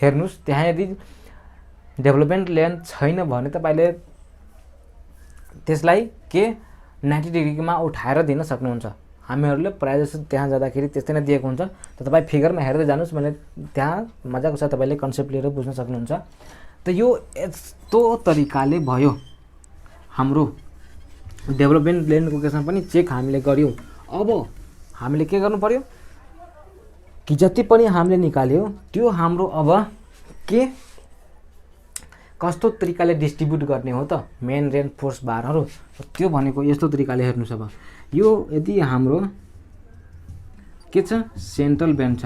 हेर्नुहोस्, त्यहाँ यदि डेभलपमेन्ट लेन्थ छैन भने तपाईँले त्यसलाई के 90 डिग्रीमा उठाएर दिन सक्नुहुन्छ। हामीहरूले प्रायः जस्तो त्यहाँ जाँदाखेरि त्यस्तै नै दिएको हुन्छ। त तपाईँ फिगरमा हेर्दै जानुहोस्, मैले त्यहाँ मजाको छ, तपाईँले कन्सेप्ट लिएर बुझ्न सक्नुहुन्छ। त यो यस्तो तरिकाले भयो हाम्रो डेभलपमेन्ट लेन्थको केसमा पनि चेक हामीले गऱ्यौँ। अब हामीले के गर्नु पर्यो कि जति पनि हामीले निकाल्यो त्यो हाम्रो अब के कस्तो तरिकाले डिस्ट्रिब्युट गर्ने हो त मेन रेनफोर्स बारहरू, त्यो भनेको यस्तो तरिकाले हेर्नुहोस्। अब यो यदि हाम्रो के छ सेन्ट्रल बेन्ड छ,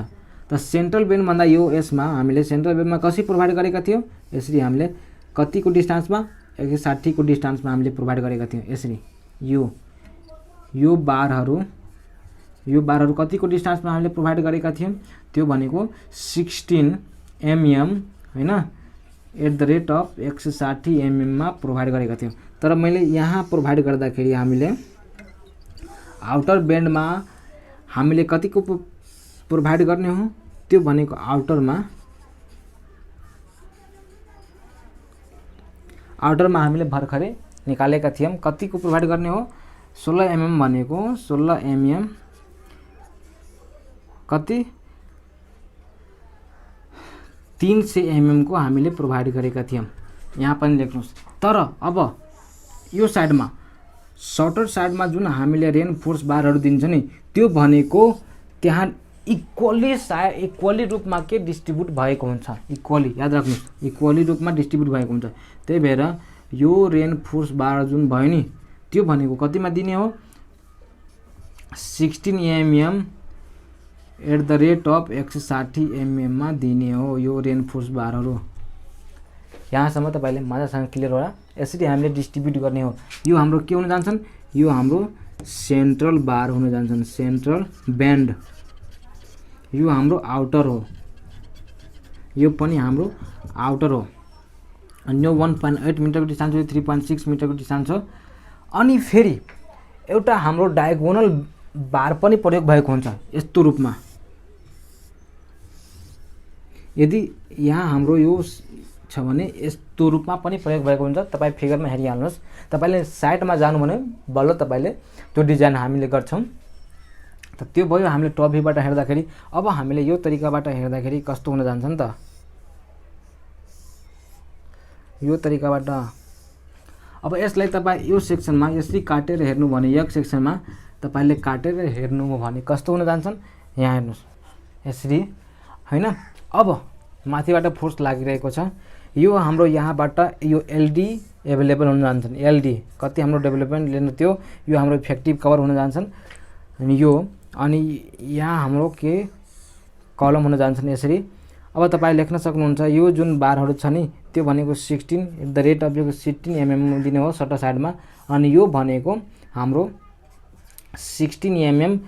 त सेन्ट्रल बेन्ड भन्दा यो यसमा हामीले सेन्ट्रल बेन्डमा कसरी प्रोभाइड गरेका थियौँ, यसरी हामीले कतिको डिस्टेन्समा 160 को डिस्टेन्समा हामीले प्रोभाइड गरेका थियौँ। यसरी यो बारहरू कतिको डिस्टेन्समा हामीले प्रोभाइड गरेका थियौँ, त्यो भनेको 16 mm हैन at the rate of 160 mm मा प्रोभाइड गरेका थियौँ। तर मैले यहाँ प्रोभाइड गर्दाखेरि हामीले आउटर बेन्डमा हामीले कतिको प्रोभाइड गर्ने हो, त्यो भनेको आउटरमा हामीले भर्खरै निकालेका थियौँ। कतिको प्रोभाइड गर्ने हो 16 mm भनेको 16 mm कति 300 mm को हामीले प्रोभाइड गरेका थियौँ। यहाँ पनि लेख्नुहोस्। तर अब यो साइडमा सर्टर साइडमा जुन हामीले रेनफोर्स बारहरू दिन्छ नि, त्यो भनेको त्यहाँ इक्वली रूपमा के डिस्ट्रिब्युट भएको हुन्छ, इक्वली याद राख्नुहोस्, इक्वली रूपमा डिस्ट्रिब्युट भएको हुन्छ। त्यही भएर यो रेनफोर्स बार जुन भयो नि, त्यो भनेको कतिमा दिने हो 16 mm at the rate of 160 mm मा दिने हो यो रेनफोर्स बारहरू। यहाँसम्म तपाईँले मजासँग क्लियर होला। यसरी हामीले डिस्ट्रिब्युट गर्ने हो। यो हाम्रो के हुन जान्छन्, यो हाम्रो सेन्ट्रल बार हुन जान्छन्, सेन्ट्रल बेन्ड। यो हाम्रो आउटर हो, यो पनि हाम्रो आउटर हो। अनि यो 1.8 मिटरको डिस्टेन्स हो, 3.6 मिटरको डिस्टेन्स हो। अनि फेरि एउटा हाम्रो डायगोनल बार पनि प्रयोग भएको हुन्छ यस्तो रूपमा। यदि यहाँ हाम्रो यो छ भने यस्तो रूपमा पनि प्रयोग भएको हुन्छ। तपाईँ फिगरमा हेरिहाल्नुहोस्। तपाईँले साइडमा जानु भने बल्ल तपाईँले त्यो डिजाइन हामीले गर्छौँ। त त्यो भयो हामीले टप भ्यूबाट हेर्दाखेरि। अब हामीले यो तरिकाबाट हेर्दाखेरि कस्तो हुन जान्छ नि त, यो तरिकाबाट। अब यसलाई तपाईँ यो सेक्सनमा यसरी काटेर हेर्नु भने एक सेक्सनमा तपाईँले काटेर हेर्नु भने कस्तो हुन जान्छन्, यहाँ हेर्नुहोस् यसरी हैन। अब माथिबाट फोर्स लागिरहेको छ, यो हाम्रो यहाँबाट यो एलडी एभाइलेबल हुन जान्छन्। एलडी कति हाम्रो डेभलपमेन्ट लिनु थियो, यो हाम्रो इफेक्टिभ कभर हुन जान्छन्। अनि यहाँ हाम्रो के कलम हुन जान्छन् यसरी। अब तपाईँ लेख्न सक्नुहुन्छ यो जुन बारहरू छ नि, त्यो भनेको 16 at the rate of 16 mm दिने हो सर्टर साइडमा। अनि यो भनेको हाम्रो 16 mm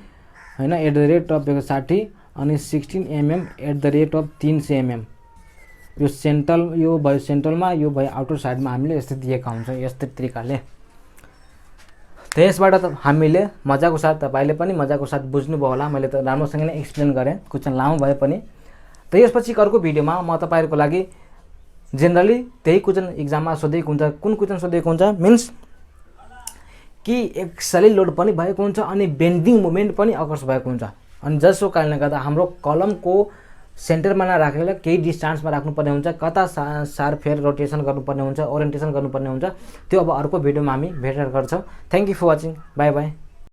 हैन @60 अनि 16 mm @300 mm यो सेन्ट्रल यो भयो सेन्ट्रलमा यो भयो आउटर साइडमा हामीले यस्तै दिएका हुन्छ यस्तै तरिकाले। त यसबाट त हामीले मजाको साथ तपाईले पनि मजाको साथ बुझ्नुभयो होला। मैले त राम्रोसँग नै एक्सप्लेन गरेँ क्वेसन लामो भए पनि। त यसपछि अर्को भिडियोमा म तपाईहरुको लागि जेनरली त्यही क्वेसन एक्जाममा सोधेको हुन्छ। कुन क्वेसन सोधेको हुन्छ मिन्स कि एक्सले लोड पनि भएको हुन्छ अनि बेन्डिङ मोमेन्ट पनि अकर्स भएको हुन्छ। अनि जसको कारणले गर्दा हाम्रो कलमको सेन्टरमा नराखेर केही डिस्टेन्समा राख्नुपर्ने हुन्छ, कता सारफेर रोटेसन गर्नुपर्ने हुन्छ, ओरिएन्टेसन गर्नुपर्ने हुन्छ। त्यो अब अर्को भिडियोमा हामी भेट गर्छौँ। Thank you for watching. Bye by.